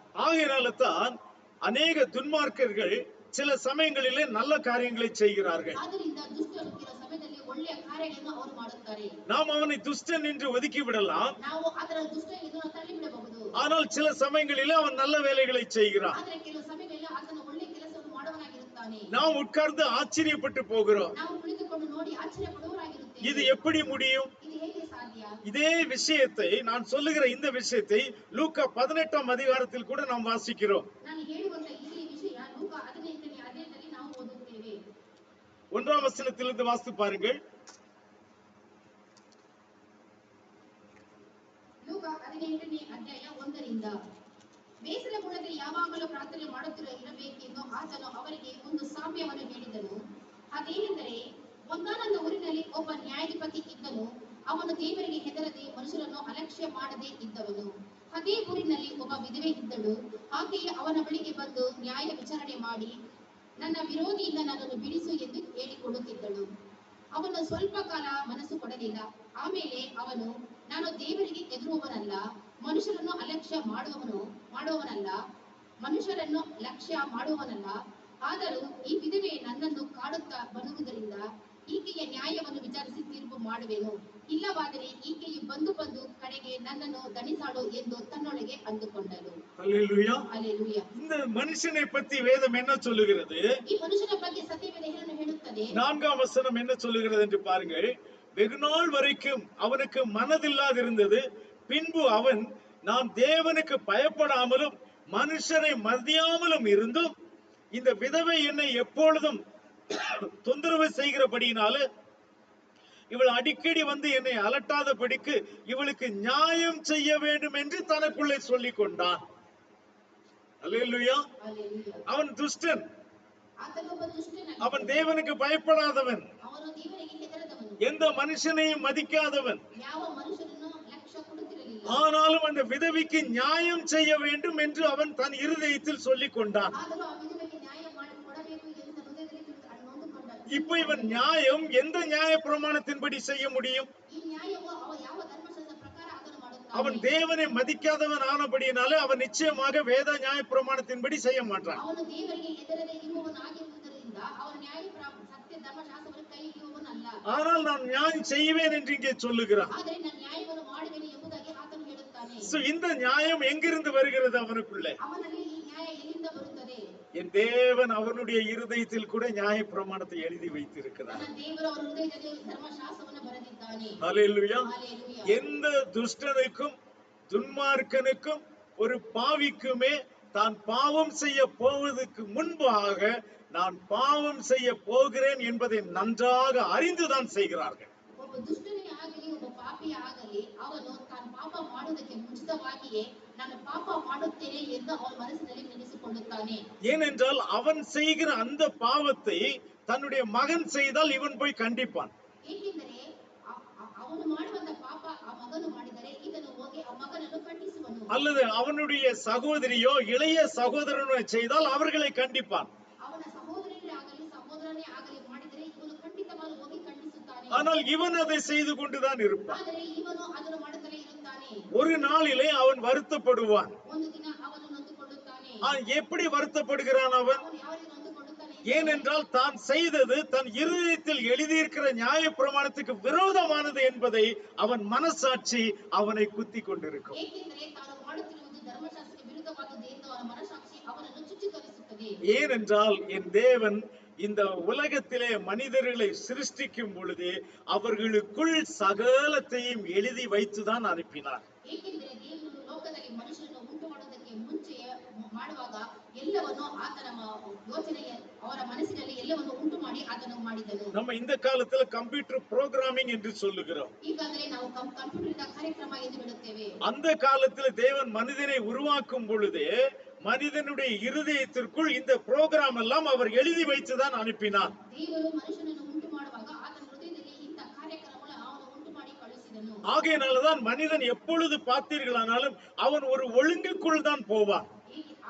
ஆகையினால தான் அநேக துன்மார்க்கர்கள் சில சமயங்களிலே நல்ல காரியங்களை செய்கிறார்கள். ಆದ್ದರಿಂದ ದುಷ್ಟರು ಕೆಲವು ಸಮಯದಲ್ಲಿ ಒಳ್ಳೆಯ ಕಾರ್ಯಗಳನ್ನು ಅವರು ಮಾಡುತ್ತಾರೆ. நாம் அவனை துஷ்டன் என்று ஒதுக்கி விடலாம். ನಾವು ಅದರ ದುಷ್ಟ ಎಂದು ತಳ್ಳಿ ಬಿಡಬಹುದು. ஆனால் சில சமயங்களிலே அவன் நல்ல வேலைகளை செய்கிறான். ಆದರೆ ಕೆಲವು ಸಮಯಗಳಲ್ಲಿ ಆತನ ಒಳ್ಳೆಯ ಕೆಲಸವನ್ನು ಮಾಡುವನಾಗಿರುತ್ತಾನೆ. நாம் உட்கார்ந்து ஆச்சரியப்பட்டு போகிறோம். ನಾವು ಕುಳಿತುಕೊಂಡು ನೋಡಿ ಆಶ್ಚರ್ಯ ಪಡುವರಾಗಿರುತ್ತೇವೆ. இது எப்படி முடியும்? ಇದು ಹೇಗೆ ಸಾಧ್ಯ? இதே விஷயத்தை நான் சொல்லுகிற இந்த விஷயத்தை லூக்கா 18ஆம் அதிகாரத்தில் கூட நாம் வாசிக்கிறோம். ನಾನು ಹೇಳುವಂತ ಈ ವಿಷಯ ಲೂಕ 18ನೇ ಅಧ್ಯಾಯದಲ್ಲಿ ನಾವು ಓದುತ್ತೇವೆ. 1ஆம் வசனத்திலிருந்து வாசித்து பாருங்கள். ಲೂಕ 18ನೇ ಅಧ್ಯಾಯ 1ರಿಂದ. ಬೇಸರಗೊಳ್ಳದೆ ಯಾವಾಗಲೂ ಪ್ರಾರ್ಥನೆ ಮಾಡುತ್ತಿರಬೇಕೆಂದು ಆತನು ಅವರಿಗೆ ಒಂದು ಸಾಮ್ಯವನ್ನು ಹೇಳಿದನು. ಅದೇನೆಂದರೆ, ಒಂದಾನೊಂದು ಊರಿನಲ್ಲಿ ಒಬ್ಬ ನ್ಯಾಯಾಧಿಪತಿ ಇದ್ದನು. ಅವನು ದೇವರಿಗೆ ಹೆದರದೆ ಮನುಷ್ಯರನ್ನು ಅಲಕ್ಷ್ಯ ಮಾಡದೆ ಇದ್ದವನು. ಅದೇ ಊರಿನಲ್ಲಿ ಒಬ್ಬ ವಿಧವೆ ಇದ್ದಳು. ಆಕೆಯು ಅವನ ಬಳಿಗೆ ಬಂದು ನ್ಯಾಯ ವಿಚಾರಣೆ ಮಾಡಿ, ನನ್ನ ವಿರೋಧಿಯಿಂದ ನನ್ನನ್ನು ಬಿಡಿಸು ಎಂದು ಹೇಳಿಕೊಳ್ಳುತ್ತಿದ್ದಳು. ಅವನು ಸ್ವಲ್ಪ ಕಾಲ ಮನಸ್ಸು ಕೊಡಲಿಲ್ಲ. ಆಮೇಲೆ ಅವನು, ನಾನು ದೇವರಿಗೆ ಹೆದರುವವನಲ್ಲ, ಮನುಷ್ಯರನ್ನು ಅಲಕ್ಷ್ಯ ಮಾಡುವವನಲ್ಲ, ಆದರೂ ಈ ವಿಧವೆ ನನ್ನನ್ನು ಕಾಡುತ್ತಾ ಬರುವುದರಿಂದ ಈಕೆಯ ನ್ಯಾಯವನ್ನು ವಿಚಾರಿಸಿ ತೀರ್ಪು ಮಾಡುವೆನು. ಇಲ್ಲವಾದರೆ ಈಕೆಯು ಬಂದು ಕಡೆಗೆ ನನ್ನನ್ನು ದಣಿಸಾಳು ಎಂದು ತನ್ನೊಳಗೆ ಅಂದುಕೊಂಡಳು. அல்லேலூயா. அல்லேலூயா. இந்த மனுஷனை பத்தி வேதம் என்ன சொல்லுகிறது? ಈ ಮನುಷ್ಯನ ಬಗ್ಗೆ ಸತ್ಯವೇದ ಏನನ್ನು ಹೇಳುತ್ತದೆ? 4ஆம் வசனம் என்ன சொல்லுகிறது என்று பாருங்கள். வெகு நாள் வரைக்கும் அவனுக்கு மனதில்லாதிருந்தது. பின்பு அவன், நான் தேவனுக்கு பயப்படாமலும் மனுஷரை மதியாமலும் இருந்தும் இந்த விதவை என்னை எப்பொழுதும் தொந்தரவு செய்கிறபடியினால இவள் அடிக்கடி வந்து என்னை அலட்டாதபடிக்கு இவளுக்கு நியாயம் செய்ய வேண்டும் என்று தனக்குள்ளே சொல்லிக் கொண்டான். அல்லேலூயா. அல்லேலூயா. அவன் துஷ்டன். ಆತನೊಬ್ಬ ದುಷ್ಟನಾಗಿದ್ದನು. அவன் தேவனுக்கு பயப்படாதவன். ಅವನು ದೇವರಿಗೆ ಹೆದರದವನು. எந்த மனுஷனையும் மதிக்காதவன். ಯಾವ ಮನುಷ್ಯರನ್ನು ಲಕ್ಷ್ಯ ಕೊಡುತ್ತಿರಲಿಲ್ಲ. ஆனாலும் அந்த விதவிக்கு நியாயம் செய்ய வேண்டும் என்று அவன் தன் இருதயத்தில் சொல்லிக் கொண்டான். ಆದರೂ ಆ ವಿಧವೆಗೆ ನ್ಯಾಯ ಮಾಡಿ ಕೊಡಬೇಕು ಎಂದು ತನ್ನ ಹೃದಯದಲ್ಲಿ ನೊಂದುಕೊಂಡನು. இப்ப இவன் நியாயம் எந்த நியாய பிரமாணத்தின்படி செய்ய முடியும்? ಈ ನ್ಯಾಯವು ಯಾವ ಧರ್ಮಶಾಸ್ತ್ರ ಪ್ರಕಾರ ಆತನು ಮಾಡುತ್ತಾನೆ? அவன் தேவனை மதிக்காதவன் ஆனபடியினாலே அவன் நிச்சயமாக வேத நியாய பிரமாணத்தின்படி செய்ய மாட்டான். ಅವನು ದೇವರಿಗೆ ಎದುರದೆ ಇರುವವನಾಗಿರುವುದರಿಂದ ಅವನು ಸತ್ಯ ಧರ್ಮಶಾಸ್ತ್ರವನ್ನು ಕೈ ಹಿಡಿಯುವವನಲ್ಲ. ஆனால் நான் நியாயம் செய்வேன் என்று இங்கே சொல்லுகிறான். ಆದರೆ ನಾನು ನ್ಯಾಯವನ್ನು ಮಾಡುವೆನು ಎಂಬುದಾಗಿ ಆತನು ಹೇಳುತ್ತಾನೆ. இந்த நியாயம் எங்கிருந்து வருகிறது அவனுக்குள்ளே? ಅವನಲ್ಲಿ ಈ ನ್ಯಾಯ ಎಲ್ಲಿಂದ ಬರುತ್ತದೆ? என் தேவன் அவனுடைய இருதயத்தில் கூட நியாய பிரமாணத்தை எழுதி வைத்திருக்கிறார். ನನ್ನ ದೇವರು ಅವರ ಹೃದಯದಲ್ಲಿ ಧರ್ಮಶಾಸ್ತ್ರವನ್ನು ಬರೆದಿದ್ದಾನೆ. ஹல்லேலூயா. ஹல்லேலூயா. எந்த துஷ்டனுக்கும் துன்மார்க்கனுக்கும் ஒரு பாவிக்குமே தான் பாவம் செய்ய போவதற்கு முன்பாக நான் பாவம் செய்ய போகிறேன் என்பதை நன்றாக அறிந்துதான் செய்கிறார்கள். ಒಬ್ಬ ದುಷ್ಟನೇ ಆಗಲಿ ಒಬ್ಬ ಪಾಪಿ ಆಗಲಿ ಅವನು ತಾನು ಪಾಪ ಮಾಡುವುದಕ್ಕೆ ಮುಂಚಿತವಾಗಿಯೇ ನಾನು ಪಾಪ ಮಾಡುತ್ತೇನೆ ಎಂದು ಅವನ ಮನಸ್ಸಿನಲ್ಲಿ ನೆನೆಸಿಕೊಳ್ಳುತ್ತಾನೆ. ஏனென்றால் அவன் செய்கிற அந்த பாவத்தை தன்னுடைய மகன் செய்தால் இவன் போய் கண்டிப்பான். ಏಕೆಂದರೆ ಅವನು ಮಾಡುವಂತ ಪಾಪ ಆ ಮಗನು ಮಾಡಿದರೆ ಇದನ್ನು ಹೋಗಿ ಆ ಮಗನನ್ನು ಖಂಡಿಸುವನು. அல்லது அவனுடைய சகோதரியோ இளைய சகோதரனோ செய்தால் அவர்களை கண்டிப்பான். ಅವನ ಸಹೋದರನೇ ಆಗಲಿ ಸಹೋದರನೇ ಆಗಲಿ ಮಾಡಿದರೆ ಇವನು ಖಂಡಿತವಾಗಿ ಹೋಗಿ ಖಂಡಿಸುತ್ತಾನೆ. ஆனால் இவன் அதை செய்து கொண்டுதான் இருப்பான். ಆದರೆ ಇವನು ಅದನ್ನು ಮಾಡುತ್ತಲೇ ಇರುತ್ತಾನೆ. ஒரு நாளிலே அவன் வருத்தப்படுவான். ಒಂದು ದಿನ ಅವನು ನೊಂದುಕೊಳ್ಳುತ್ತಾನೆ. எப்படி வருத்தப்படுகிறான் அவன்? ಅವನು ಯಾವ ರೀತಿ ನೊಂದುಕೊಳ್ಳುತ್ತಾನೆ? ஏனென்றால் தான் செய்தது தன் இருதயத்தில் எழுதியிருக்கிற நியாய பிரமாணத்துக்கு விரோதமானது என்பதை அவன் மனசாட்சி அவனை குத்தி கொண்டிருக்கும். ಏಕೆಂದರೆ ತಾನು ಮಾಡುತ್ತಿರುವುದು ಧರ್ಮಶಾಸ್ತ್ರಕ್ಕೆ ವಿರುದ್ಧವಾದದ್ದು ಎಂದು ಅವನ ಮನಸಾಕ್ಷಿ ಅವನನ್ನು ಚುಚ್ಚಿತರಿಸುತ್ತದೆ. ஏனென்றால் என் தேவன் இந்த உலகத்திலே மனிதர்களை சிருஷ்டிக்கும் பொழுது அவர்களுக்குள் சகலத்தையும் எழுதி வைத்துதான் அனுப்பினார். ಏಕೆಂದರೆ ದೇವರು ಲೋಕದಲ್ಲಿ ಮನುಷ್ಯನನ್ನು ಉಂಟು ಮಾಡುವುದಕ್ಕೆ ಮುಂಚೆಯೇ ಮಾಡುವಾಗ ಎಲ್ಲವನ್ನು ಆತನ ಯೋಚನೆಯ ಅವರ ಮನಸ್ಸಿನಲ್ಲಿ ಎಲ್ಲವನ್ನು ಉಂಟು ಮಾಡಿ ಆತನು ಮಾಡಿದನು. நம்ம இந்த காலத்துல கம்ப்யூட்டர் புரோகிராமிங் என்று சொல்லுகிறோம். ಈಗಾಗಲೇ ನಾವು ಕಂಪ್ಯೂಟರ್ ಕಾರ್ಯಕ್ರಮ ಎಂದು ಹೇಳುತ್ತೇವೆ. அந்த காலத்துல தேவன் மனிதனை உருவாக்கும் பொழுது மனிதனுடைய இருதயத்திற்குள் இந்த புரோகிராம் எல்லாம் அவர் எழுதி வைத்துதான் அனுப்பினார். ದೇವರು ಮನುಷ್ಯನನ್ನು ಉಂಟು ಮಾಡುವಾಗ ಆತನ ಹೃದಯದಲ್ಲಿ ಇಂಥ ಕಾರ್ಯಕ್ರಮಗಳನ್ನು ಅವನು ಉಂಟು ಮಾಡಿ ಕಳುಹಿಸಿದನು. ஆகையினாலதான் மனிதன் எப்பொழுது பார்த்தீர்களானாலும் அவன் ஒரு ஒழுங்குக்குள் தான் போவான்.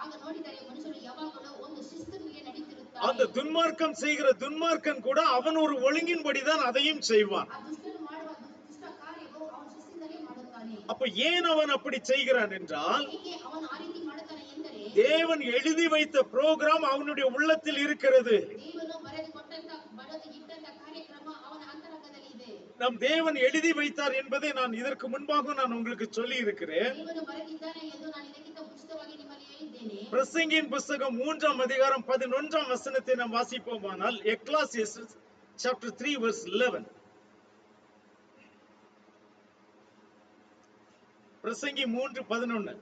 ಆಗ ನೋಡಿದರೆ ಮನುಷ್ಯರು ಯಾವಾಗಲೂ ಒಂದು ಶಿಸ್ತುಗೆ ನಡೀತಿರುತ್ತಾರೆ. அந்த துன்மார்க்கம் செய்கிற துன்மார்க்கன் கூட அவன் ஒரு ஒழுங்கின்படிதான் அதையும் செய்வான். ಆ ದುಷ್ಟನು ಮಾಡುವ ದುಷ್ಟ ಕಾರ್ಯವು ಅವನ ಶಿಸ್ತಿನಲ್ಲೇ ಮಾಡುತ್ತಾನೆ. அப்ப ஏன் அவன் அப்படி செய்கிறான் என்றால் ಏಕೆ ಅವನು ಆ ರೀತಿ ಮಾಡುತ್ತಾನೆ ಎಂದರೆ தேவன் எழுதி வைத்த புரோகிராம் அவனுடைய உள்ளத்தில் இருக்கிறது. ದೇವನು ಬರೆದು ಇಟ್ಟಂತ ಕಾರ್ಯಕ್ರಮ ಅವನ ಅಂತರಂಗದಲ್ಲಿ ಇದೆ. நம் தேவன் எழுதி வைத்தார் என்பதை நான் இதற்கு முன்பாக நான் உங்களுக்கு சொல்லி இருக்கிறேன். ದೇವನು ಬರೆದಿದ್ದಾನೆ ಎಂದು ನಾನು ಇದಕ್ಕಿಂತ ಮುಂಚಿತವಾಗಿ ನಿಮ್ಮಲ್ಲಿ ಹೇಳಿದ್ದೇನೆ. பிரசங்கியின் புஸ்தகம் 3ஆம் அதிகாரம் 11ஆம் வசனத்தை நாம் வாசிப்போமானால் எக்லாசியஸ் chapter 3 verse 11. பிரசங்கி 3:11.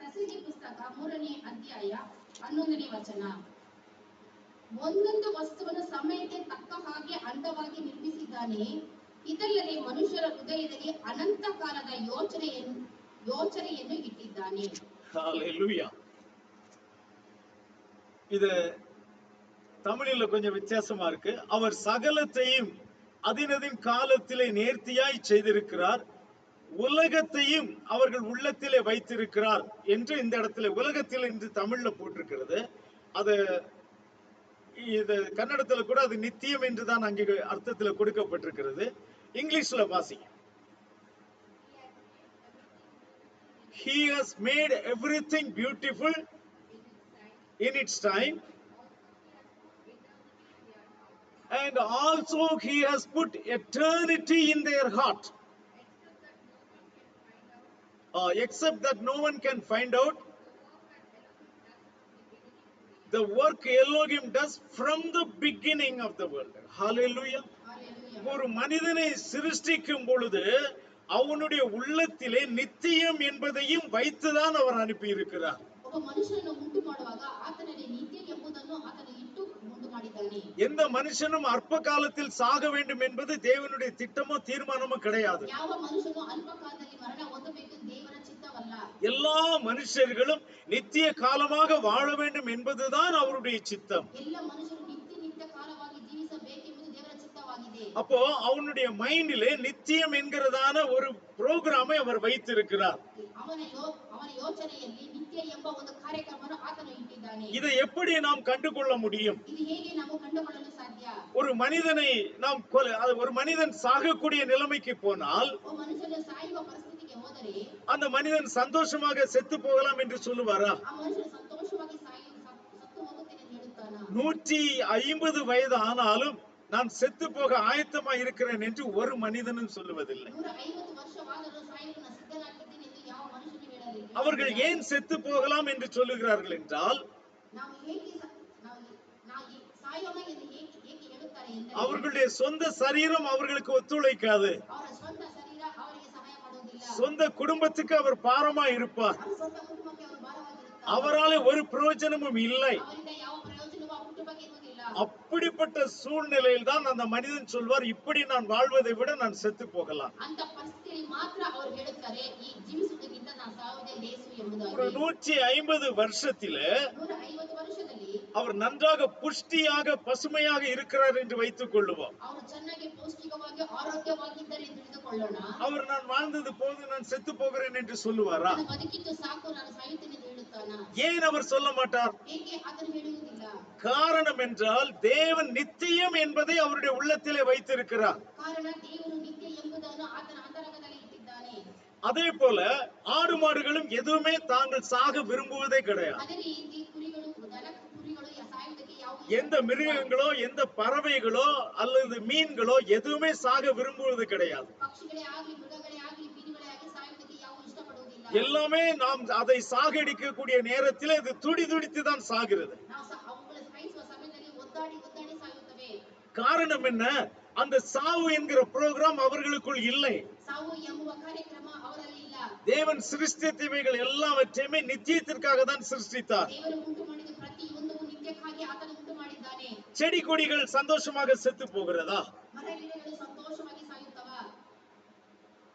ಪ್ರಸಂಗಿ ಪುಸ್ತಕ 3ನೇ ಅಧ್ಯಾಯ 11ನೇ ವಚನ. ಒಂದೊಂದು ವಸ್ತುವನ್ನು ಸಮಯಕ್ಕೆ ತಕ್ಕ ಹಾಗೆ ಅಂದವಾಗಿ ನಿರ್ಮಿಸಿದ್ದಾನೆ. ಇದಲ್ಲದೆ ಮನುಷ್ಯರ ಹೃದಯದಲ್ಲಿ ಅನಂತ ಕಾಲದ ಯೋಚನೆಯನ್ನು ಇಟ್ಟಿದ್ದಾನೆ. ஹல்லேலூயா. இது தமிழில கொஞ்சம் வித்தியாசமா இருக்கு. அவர் சகலத்தையும் அதினதின் காலத்திலே நேர்த்தியாய் செய்திருக்கிறார். உலகத்தையும் அவர்கள் உள்ளத்திலே வைத்திருக்கிறார் என்று இந்த இடத்துல உலகத்தில் என்று தமிழ்ல போட்டிருக்கிறது. அது இது கன்னடத்துல கூட அது நித்தியம் என்றுதான் அங்கே அர்த்தத்துல கொடுக்கப்பட்டிருக்கிறது. இங்கிலீஷ்ல வாசிங்க. He has made everything beautiful in its time, and also he has put eternity in their heart, except that no one can find out the work Elohim does from the beginning of the world. Hallelujah. ஒரு மனிதனை சிருஷ்டிக்கும் பொழுது அவனுடைய உள்ளத்திலே நித்தியம் என்பதையும் வைத்துதான் அவர் அனுப்பி இருக்கிறார். ಒಬ್ಬ ಮನುಷ್ಯನನ್ನು ಉಂಟು ಮಾಡುವಾಗ ಆತನಲ್ಲಿ ನಿತ್ಯ ಎಂಬುದನ್ನು ಆತನು ಇಟ್ಟು ಉಂಟು ಮಾಡಿದ್ದಾನೆ. எந்த மனுஷனும் அற்ப காலத்தில் சாக வேண்டும் என்பது தேவனுடைய திட்டமோ தீர்மானமோ கிடையாது. ಯಾವ ಮನುಷ್ಯನು ಅಲ್ಪ ಕಾಲದಲ್ಲಿ ಮರಣ ಹೊಂದಬೇಕು ದೇವರ ಚಿತ್ತವಲ್ಲ. எல்லா மனுஷர்களும் நித்திய காலமாக வாழ வேண்டும் என்பதுதான் அவருடைய சித்தம். ಎಲ್ಲ ಮನುಷ್ಯರು ನಿತ್ಯ ಕಾಲವಾಗಿ ಜೀವಿಸಬೇಕೆಂಬುದು ದೇವರ ಚಿತ್ತವಾಗಿದೆ. அப்போ அவனுடைய மைண்டிலே நித்தியம் என்கிறதான ஒரு புரோகிராமை அவர் வைத்திருக்கிறார். ಅವನ ಯೋಚನೆಯಲ್ಲಿ ನಿತ್ಯ ಎಂಬ ಒಂದು ಕಾರ್ಯಕ್ರಮವನ್ನು ಆತನು ಇಟ್ಟಿದ್ದಾನೆ. இதை எப்படி நாம் கண்டுகொள்ள முடியும்? ಇದು ಹೇಗೆ ನಾವು ಕಂಡುಕೊಳ್ಳಲು ಸಾಧ್ಯ? ஒரு மனிதனை நாம் ஒரு மனிதன் சாகக்கூடிய நிலைமைக்கு போனால் ಒಬ್ಬ ಮನುಷ್ಯನು ಸಾಯುವ ಪರಿಸ್ಥಿತಿಗೆ ಹೋದರೆ அந்த மனிதன் சந்தோஷமாக செத்து போகலாம் என்று சொல்லுவாரா? ಆ ಮನುಷ್ಯನು ಸಂತೋಷವಾಗಿ ಸತ್ತು ಹೋಗುತ್ತೇನೆ ಎಂದು ಹೇಳುತ್ತಾನಾ? 150 வயது ஆனாலும் நான் செத்து போக ஆயத்தமா இருக்கிறேன் என்று ஒரு மனிதனும் சொல்லுவதில்லை. 150 ವರ್ಷವಾದರೂ ಸಾಯಲು ನಾನು ಸಿದ್ಧನಾಗಿದ್ದೇನೆ ಎಂದು ಯಾವ ಮನುಷ್ಯನು ಹೇಳಲಿಲ್ಲ. அவர்கள் ஏன் செத்து போகலாம் என்று சொல்லுகிறார்கள் என்றால், ನಾವು ಏಕೆ ಸಾಯೋಣ ಎಂದು ಏಕೆ ಹೇಳುತ್ತಾರೆ ಎಂದರೆ, அவர்களுடைய சொந்த சரீரம் அவர்களுக்கு ஒத்துழைக்காது. ಅವರ ಸ್ವಂತ ಶರೀರ ಅವರಿಗೆ ಸಹಾಯ ಮಾಡುವುದಿಲ್ಲ. சொந்த குடும்பத்துக்கு அவர் பாரமா இருப்பார். ಅವರ ಸ್ವಂತ ಕುಟುಂಬಕ್ಕೆ ಅವರು ಭಾರವಾಗಿರುತ್ತಾರೆ. அவரால் ஒரு பிரயோஜனமும் இல்லை. ಅವರಿಂದ ಯಾವ ಪ್ರಯೋಜನವೂ ಆ ಕುಟುಂಬಕ್ಕೆ ಇರುವುದಿಲ್ಲ. அப்படிப்பட்ட சூழ்நிலையில் தான் அந்த மனிதன் சொல்வார், இப்படி நான் வாழ்வதை விட நான் செத்து போகலாம். ಅಂತ ಪರಿಸ್ಥಿತಿಯಲ್ಲಿ ಮಾತ್ರ ಅವರು ಹೇಳುತ್ತಾರೆ, ಈ ಜೀವಿಸುವುದಕ್ಕಿಂತ ನಾನು ಸಾಯುವುದೇ ಲೇಸು ಎಂಬುದಾಗಿ. ஒரு 150 வருஷத்திலே 150 ವರ್ಷದಲ್ಲಿ அவர் நன்றாக புஷ்டியாக பசுமையாக இருக்கிறார் என்று வைத்துக் கொள்ளுவோம். ಅವರು ಚೆನ್ನಾಗಿ ಪೌಷ್ಟಿಕವಾಗಿ ಆರೋಗ್ಯವಾಗಿದ್ದಾರೆ ಎಂದು ತಿಳಿದುಕೊಳ್ಳೋಣ. அவர் நான் வாழ்ந்தது போது நான் செத்து போகிறேன் என்று சொல்லுவாரா? ನಾನು ಬದುಕಿದ್ದು ಸಾಕು, ನಾನು ಸಾಯುತ್ತೇನೆ ಎಂದು ಹೇಳುತ್ತಾನಾ? ஏன் அவர் சொல்ல மாட்டார்? ಏಕೆ ಆತನು ಹೇಳುವುದಿಲ್ಲ? காரணம் என்றால் தேவன் நித்தியம் என்பதை அவருடைய உள்ளத்திலே வைத்திருக்கிறார். ಕಾರಣ ದೇವರು ನಿತ್ಯ ಎಂಬುದನ್ನು ಆತನ ಅಂತರಂಗದಲ್ಲಿ ಇಟ್ಟಿದ್ದಾನೆ. அதே போல ஆடு மாடுகளும் எதுவுமே தாங்கள் சாக விரும்புவதே கிடையாது. ಅದೇ ರೀತಿ ಕುರಿಗಳು ಸಾಯುವುದಕ್ಕೆ ಯಾವ எந்த மிருகங்களோ எந்த பறவைகளோ அல்லது மீன்களோ எதுவுமே சாக விரும்புவது கிடையாது. ಪಕ್ಷಿಗಳೇ ಆಗಲಿ ಮೃಗಗಳೇ ಆಗಲಿ ಮೀನುಗಳೇ ಆಗಲಿ ಸಾಯುವುದಕ್ಕೆ ಯಾವ ಇಷ್ಟಪಡುವುದಿಲ್ಲ. எல்லாமே நாம் அதை சாகடிக்கக்கூடிய நேரத்தில் இது துடி துடித்து தான் சாகிறது. ನಾವು ಅವುಗಳ ಸಾಯಿಸುವ ಸಮಯದಲ್ಲಿ ಒದ್ದಾಡಿ ಸಾಯುತ್ತವೆ. காரணம் என்ன? அந்த சாவு என்கிற புரோகிராம் அவர்களுக்குள் இல்லை. ಸಾವು ಎಂಬುವ ಕಾರ್ಯಕ್ರಮ ಅವರಲ್ಲಿ ಇಲ್ಲ. தேவன் சிருஷ்டித்தவைகள் எல்லாவற்றையுமே நித்தியத்திற்காக தான் சிருஷ்டித்தார். ದೇವರು ಉಂಟು ಮಾಡಿದ ಪ್ರತಿಯೊಂದನ್ನು ನಿತ್ಯಕ್ಕಾಗಿ ಆತನು ಉಂಟು ಮಾಡಿದ್ದಾನೆ. செடி கொடிகள் சந்தோஷமாக செத்து போகிறதா? ಮರ ಗಿಡಗಳು ಸಂತೋಷವಾಗಿ ಸಾಯುತ್ತವಾ?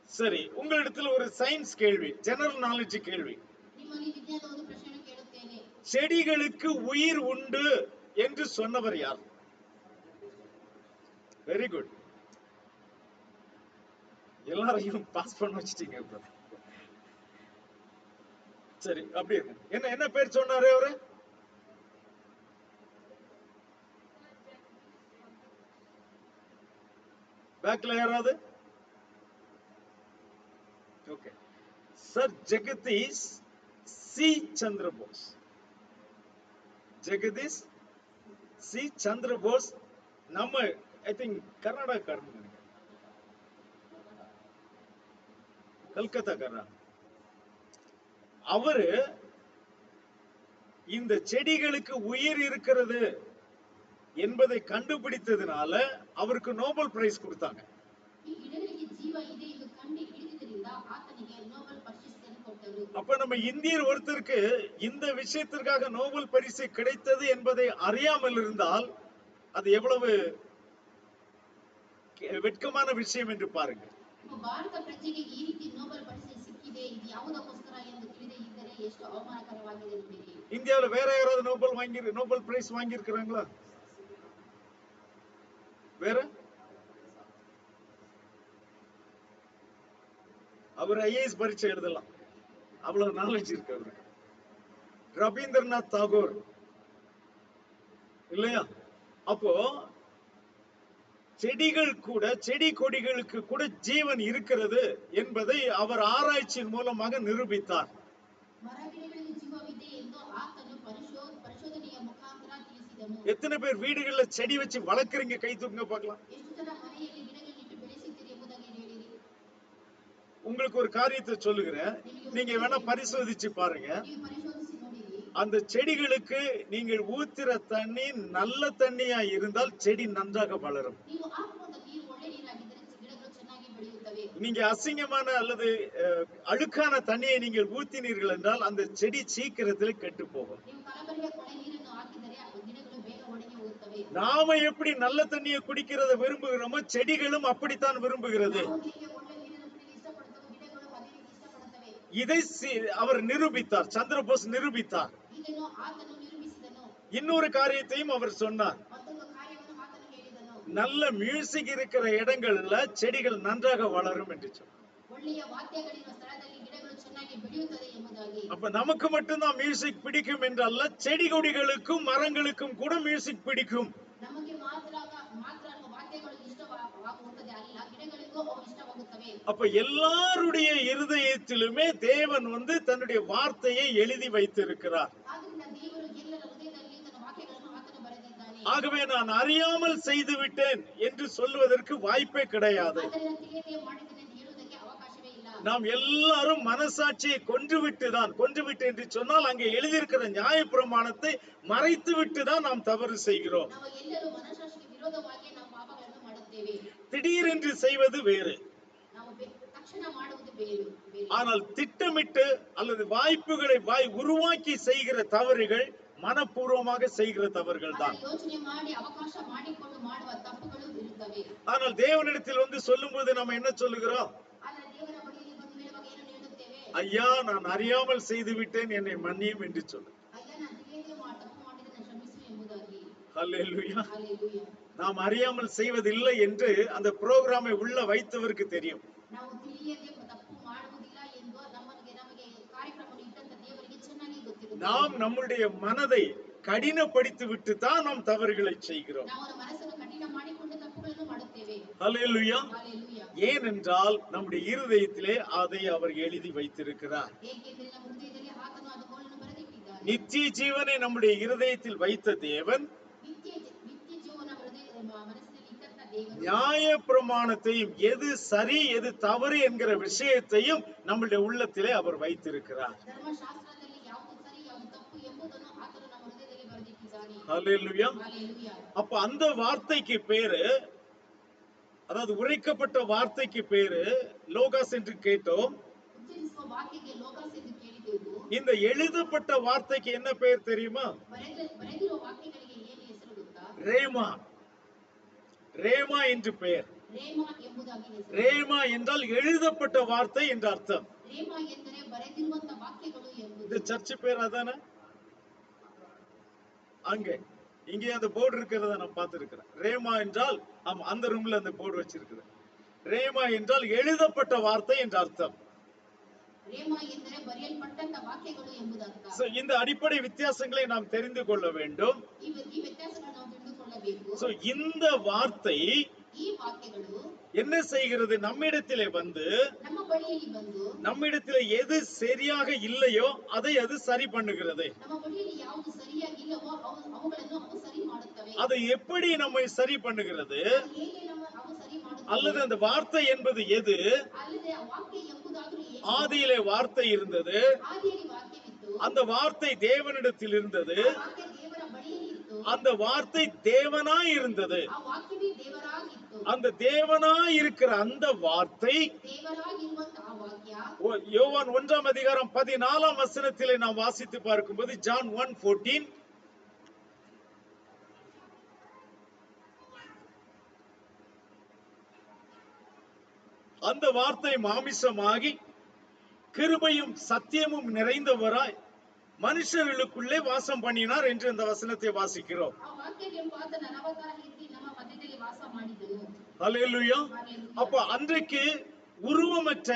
சரி, உங்களிடத்தில் ஒரு சயின்ஸ் கேள்வி, ஜெனரல் நாலேஜ் கேள்வி. ನಿಮ್ಮಲ್ಲಿ ವಿಜ್ಞಾನದ ಒಂದು ಪ್ರಶ್ನೆ ಕೇಳುತ್ತೇನೆ. செடிகளுக்கு உயிர் உண்டு என்று சொன்னவர் யார்? Very good. எல்லாரையும் பாஸ் பண்ண வச்சிட்டீங்க. சரி, அப்படி இருக்கு. என்ன பேர் சொன்னாரு அவரு? பேக்ல யாராவது? Okay. Sir Jagadish C Chandra Bose. Jagadish C Chandra Bose நம்ம ஐ திங்க் கர்நாடகாரன், கல்கத்தாக்காரன். அவரு இந்த செடிகளுக்கு உயிர் இருக்கிறது என்பதை கண்டுபிடித்ததுனால அவருக்கு நோபல் பிரைஸ் கொடுத்தாங்க. ಈ ಗಿಡಗಳಿಗೆ ಜೀವ ಇದೆ ಎಂದು ಕಂಡು ಹಿಡಿದಿದ್ದರಿಂದ ಆತನಿಗೆ ನೊಬೆಲ್ ಪ್ರಶಸ್ತಿಯನ್ನು ಕೊಟ್ಟರು. அப்ப நம்ம இந்தியர் ஒருத்தருக்கு இந்த விஷயத்திற்காக நோபல் பரிசு கிடைத்தது என்பதை அறியாமல் இருந்தால் அது எவ்வளவு வெட்கமான விஷயம் என்று பாருங்க. ನಮ್ಮ ಭಾರತ ಪ್ರಜೆಗೆ ಈ ರೀತಿ ನೊಬೆಲ್ ಪ್ರಶಸ್ತಿ ಸಿಕ್ಕಿದೆ, ಇದು ಯಾವುದಕ್ಕೋಸ್ಕರ ಎಂದು ತಿಳಿದೇ ಇದ್ದರೆ ಎಷ್ಟು ಅವಮಾನಕರವಾಗಿದೆ ನೋಡಿರಿ. இந்தியாவில் வேற யாராவது நோபல் பிரைஸ் வாங்கி இருக்கிறாங்களா? வேற? அவர் ஐஏஎஸ் பரீட்சை எழுதலாம், அவ்வளவு நாலேஜ் இருக்கு அவருக்கு. ரவீந்திரநாத் தாகூர் இல்லையா? அப்போ செடிகள் கூட, செடி கொடிகளுக்கு கூட ஜீவன் இருக்கிறது என்பதை அவர் ஆராய்ச்சியின் மூலமாக நிரூபித்தார். ಮರ ಗಿಡಗಳಿಗೆ ಜೀವವಿದೆ ಎಂದು ಆತನು ಪರಿಶೋಧನೆಯ ಮುಖಾಂತರ ತಿಳಿಸಿದನು. எத்தனை பேர் வீடுகள்ல செடி வச்சு வளர்க்குறீங்க? கை தூக்குங்க பார்க்கலாம். ಎಷ್ಟು ಜನ ಮನೆಯಲ್ಲಿ ಗಿಡಗಳನ್ನಿಟ್ಟು ಬೆಳೆಸುತ್ತೀರಿ ಎಂಬುದಾಗಿ ಹೇಳಿರಿ. உங்களுக்கு ஒரு காரியத்தை சொல்லுகிறேன், நீங்க வேணா பரிசோதிச்சு பாருங்க. ನೀವು ಪರಿಶೋಧಿಸಿ ನೋಡಿರಿ. அந்த செடிகளுக்கு நீங்கள் ஊத்துற தண்ணி நல்ல தண்ணியா இருந்தால் செடி நன்றாக வளரும். ನೀವು ಹಾಕುವಂತ ನೀರು ಒಳ್ಳೆ ನೀರಾಗಿದ್ದರೆ ಗಿಡಗಳು ಚೆನ್ನಾಗಿ ಬೆಳೆಯುತ್ತವೆ. நீங்க அசிங்கமான அல்லது அழுக்கான தண்ணியை நீங்கள் ஊத்தினீர்கள் என்றால் அந்த செடி சீக்கிரத்தில் கெட்டு போகும். ನೀವು ಕಲಬೆರಕೆ ಕೊಳೆ ನೀರನ್ನು ಹಾಕಿದರೆ ಆ ಗಿಡಗಳು ಬೇಗ ಒಣಗಿ ಹೋಗುತ್ತವೆ. நாம எப்படி நல்ல தண்ணியை குடிக்கிறத விரும்புகிறோமோ செடிகளும் அப்படித்தான் விரும்புகிறது. ನಾವು ಹೇಗೆ ಒಳ್ಳೆ ನೀರನ್ನು ಕುಡಿಯಲು ಇಷ್ಟಪಡುತ್ತೇವೆ, ಗಿಡಗಳು ಅದೇ ರೀತಿ ಇಷ್ಟಪಡುತ್ತವೆ. இதை அவர் நிரூபித்தார், சந்திரபோஸ் நிரூபித்தார். ಇದನ್ನು ಆತನು ನಿರೂಪಿಸಿದನು. இன்னொரு காரியத்தையும் அவர் சொன்னார். ಮತ್ತೊಂದು ಕಾರ್ಯವನ್ನು ಆತನು ಹೇಳಿದನು. நல்ல மியூசிக் இருக்கிற இடங்கள்ல செடிகள் நன்றாக வளரும் என்று சொன்னார். ಒಳ್ಳೆಯ ವಾದ್ಯಗಳಿರುವ ಸ್ಥಳದಲ್ಲಿ ಗಿಡಗಳು ಚೆನ್ನಾಗಿ ಬೆಳೆಯುತ್ತದೆ ಎಂಬುದಾಗಿ. அப்ப நமக்கு மட்டும்தான் மியூசிக் பிடிக்கும் என்றல்ல, செடி கொடிகளுக்கும் மரங்களுக்கும் கூட மியூசிக் பிடிக்கும். ನಮಗೆ ಮಾತ್ರ ವಾದ್ಯಗಳು ಇಷ್ಟವಾಗುತ್ತದೆ ಅಲ್ಲ, ಗಿಡಗಳಿಗೂ ಅವು ಇಷ್ಟವಾಗುತ್ತವೆ. ಮಾಡುತ್ತವೆ. அப்ப எல்லாருடைய இருதயத்திலுமே தேவன் தன்னுடைய வார்த்தையை எழுதி வைத்திருக்கிறார். ಆದ್ದರಿಂದ ದೇವರು ಎಲ್ಲರ ಹೃದಯದಲ್ಲಿ ತನ್ನ ವಾಕ್ಯಗಳನ್ನು ಆತನು ಬರೆದಿದ್ದಾನೆ. ஆகவே நான் அறியாமல் செய்து விட்டேன் என்று சொல்வதற்கு வாய்ப்பே கிடையாது. ಆದ್ದರಿಂದ ತಿಳಿಯದೆ ಮಾಡಿದ್ದೇನೆ ಎಂದು ಹೇಳುವುದಕ್ಕೆ ಅವಕಾಶವೇ ಇಲ್ಲ. நாம் எல்லாரும் மனசாட்சியை கொன்றுவிட்டு என்று சொன்னால் அங்கே எழுதியிருக்கிற நியாயப்பிரமாணத்தை மறைத்து விட்டு தான் நாம் தவறு செய்கிறோம். ನಾವು ಎಲ್ಲರೂ ಮನಸಾಕ್ಷಿಗೆ ವಿರೋಧವಾಗಿ ನಾವು ಪಾಪಗಳನ್ನು ಮಾಡುತ್ತೇವೆ. திடீரென்று செய்வது வேறு, ನಾವು ತಕ್ಷಣ ಮಾಡುವುದು ಬೇರೆ. ஆனால் திட்டமிட்டு அல்லது வாய்ப்புகளை உருவாக்கி செய்கிற தவறுகள் மனப்பூர்வமாக செய்கிற தவறுகள் தான். ಯೋಚನೆ ಮಾಡಿ ಅವಕಾಶ ಮಾಡಿಕೊಂಡು ಮಾಡುವ ತಪ್ಪುಗಳು ಇರುತ್ತವೆ. ஆனால் தேவனிடத்தில் சொல்லும்போது நம்ம என்ன சொல்லுகிறோம்? ಆದರೆ ದೇವರ ಬಳಿಯಲ್ಲಿ ಬಂದು ಹೇಳುವಾಗ ಏನು ಹೇಳುತ್ತೇವೆ? ஐயா, நான் அறியாமல் செய்து விட்டேன், என்னை மன்னியும் என்று சொல்லு. ಅಯ್ಯ, ನಾನು ತಿಳಿಯದೆ ತಪ್ಪು ಮಾಡಿದ್ದೇನೆ, ಕ್ಷಮಿಸು ಎಂಬುದಾಗಿ. ஹல்லேலூயா. ஹல்லேலூயா. நாம் அறியாமல் செய்வதில்லை என்று அந்த புரோகிராமை உள்ள வைத்தவருக்கு தெரியும். ನಾವು ತಿಳಿಯದೆ ತಪ್ಪು ಮಾಡುವುದಿಲ್ಲ ಎಂದು ನಮಗೆ ಕಾರ್ಯಕ್ರಮವನ್ನು ಇಟ್ಟಂತ ದೇವರಿಗೆ ಚೆನ್ನಾಗಿ ಗೊತ್ತಿರುತ್ತೆ. நாம் நம்முடைய மனதை கடினப்படுத்தி விட்டு தான் நாம் தவறுகளை செய்கிறோம். ನಾವು ನಮ್ಮ ಮನಸ್ಸನ್ನು ಕಠಿಣ ಮಾಡಿಕೊಂಡು ತಪ್ಪುಗಳನ್ನು ಮಾಡುತ್ತೇವೆ. ஹல்லேலூயா. ஹல்லேலூயா. ஏனென்றால் நம்முடைய இருதயத்திலே அதை அவர் எழுதி வைத்திருக்கிறார். ಏಕೆಂದರೆ ನಮ್ಮ ಹೃದಯದಲ್ಲಿ ಆತನು ಅದನ್ನು ಬರೆದಿಟ್ಟಿದ್ದಾನೆ. நித்திய ஜீவனை நம்முடைய இருதயத்தில் வைத்த தேவன் ನಿತ್ಯ ಜೀವನ ಮನಸ್ಸಿನಲ್ಲಿ ಇಟ್ಟಂತ ದೇವರು நியாய பிரமாணத்தையும் எது சரி எது தவறு என்கிற விஷயத்தையும் நம்முடைய உள்ளத்திலே அவர் வைத்திருக்கிறார். ಧರ್ಮಶಾಸ್ತ್ರದಲ್ಲಿ ಯಾವುದು ಸರಿ ಯಾವುದು ತಪ್ಪು ಎಂಬುದನ್ನು ಆತನು ನಮ್ಮ ಹೃದಯದಲ್ಲಿ ಬರೆದಿಟ್ಟಿದ್ದಾನೆ. ஹல்லேலூயா. ஹல்லேலூயா. அப்ப அந்த வார்த்தைக்கு பேரு, அதாவது உரைக்கப்பட்ட வார்த்தைக்கு பேரு லோகாஸ் என்று கேட்டோம். ಉಚ್ಚರಿಸುವ ವಾಕ್ಯಕ್ಕೆ ಲೋಕಾಸ್ ಎಂದು ಕೇಳಿದೆವು. இந்த எழுதப்பட்ட வார்த்தைக்கு என்ன பெயர் தெரியுமா? ಬರೆದಿರುವ ವಾಕ್ಯಗಳಿಗೆ ಏನು ಹೆಸರು ಗೊತ್ತಾ? ரேமா. ரேமா என்று பெயர். ರೇಮಾ ಎಂಬುದಾಗಿ ಹೆಸರು. ரேமா என்றால் எழுதப்பட்ட வார்த்தை என்று அர்த்தம். ರೇಮಾ ಎಂದರೆ ಬರೆದಿರುವಂತ ವಾಕ್ಯಗಳು ಎಂಬುದು. இந்த சர்ச் பேர் அதானே? அங்கே இங்கே அந்த போர்டு இருக்கிறத நான் பார்த்திருக்கிறேன். ரேமா என்றால் அந்த ரூம்ல அந்த போர்டு வச்சிருக்கிறேன். ரேமா என்றால் எழுதப்பட்ட வார்த்தை என்று அர்த்தம். ರೇಮಾ ಎಂದರೆ ಬರೆಯಲ್ಪಟ್ಟಂತ ವಾಕ್ಯಗಳು ಎಂಬುದರ್ಥ. சோ இந்த அடிப்படை வித்தியாசங்களை நாம் தெரிந்து கொள்ள வேண்டும். ಈ ವ್ಯತ್ಯಾಸಗಳನ್ನು ನಾವು ತಿಳಿದುಕೊಳ್ಳಬೇಕು. சோ இந்த வார்த்தை ಈ ವಾಕ್ಯಗಳು என்ன செய்கிறது? நம்மிடத்திலே ನಮ್ಮ ಬಳಿಯಲ್ಲಿ ಬಂದು நம்மிடத்திலே எது சரியாக இல்லையோ அதை அது சரி பண்ணுகிறது. ನಮ್ಮ ಬಳಿಯಲ್ಲಿ ಯಾವುದು ಸರಿಯಾಗಿಲ್ಲವೋ ಅವುಗಳನ್ನು ಅವು ಸರಿ ಮಾಡುತ್ತವೆ. அது எப்படி நம்மை சரி பண்ணுகிறது? ಹೇಗೆ ಅವು ಸರಿ ಮಾಡುತ್ತವೆ? அல்லது அந்த வார்த்தை என்பது எது? ಅಲ್ಲದೆ ಆ ವಾಕ್ಯ ಎಂಬುದಾದರೂ ಏನು? ஆதியிலே வார்த்தை இருந்தது, ಆದಿಯಲ್ಲಿ ವಾಕ್ಯವಿತ್ತು, அந்த வார்த்தை தேவனிடத்தில் இருந்தது, ಆ ವಾಕ್ಯ ದೇವರ ಬಳಿಯಲ್ಲಿ ಇತ್ತು, அந்த வார்த்தை தேவனாய் இருந்தது. ಆ ವಾಕ್ಯವೇ ದೇವರಾಗಿತ್ತು. அந்த தேவனாய் இருக்கிற அந்த வார்த்தை ದೇವರಾಗಿರುವಂತ ಆ ವಾಕ್ಯ யோவான் 1:14 நாம் வாசித்து பார்க்கும்போது ஜான் 1:14 அந்த வார்த்தை மாமிசமாகி கிருபையும் சத்தியமும் நிறைந்தவராய் மனுஷர்களுக்குள்ளே வாசம் பண்ணினார் என்று அந்த வசனத்தை வாசிக்கிறோம். ಆ ವಾಕ್ಯವೆಂಬ ಆತನ ಅವತಾರ ಎತ್ತಿ ನಮ್ಮ ಮಧ್ಯದಲ್ಲಿ ವಾಸ ಮಾಡಿದನು. ஹல்லேலூயா. அப்ப அன்றைக்கு உருவமற்ற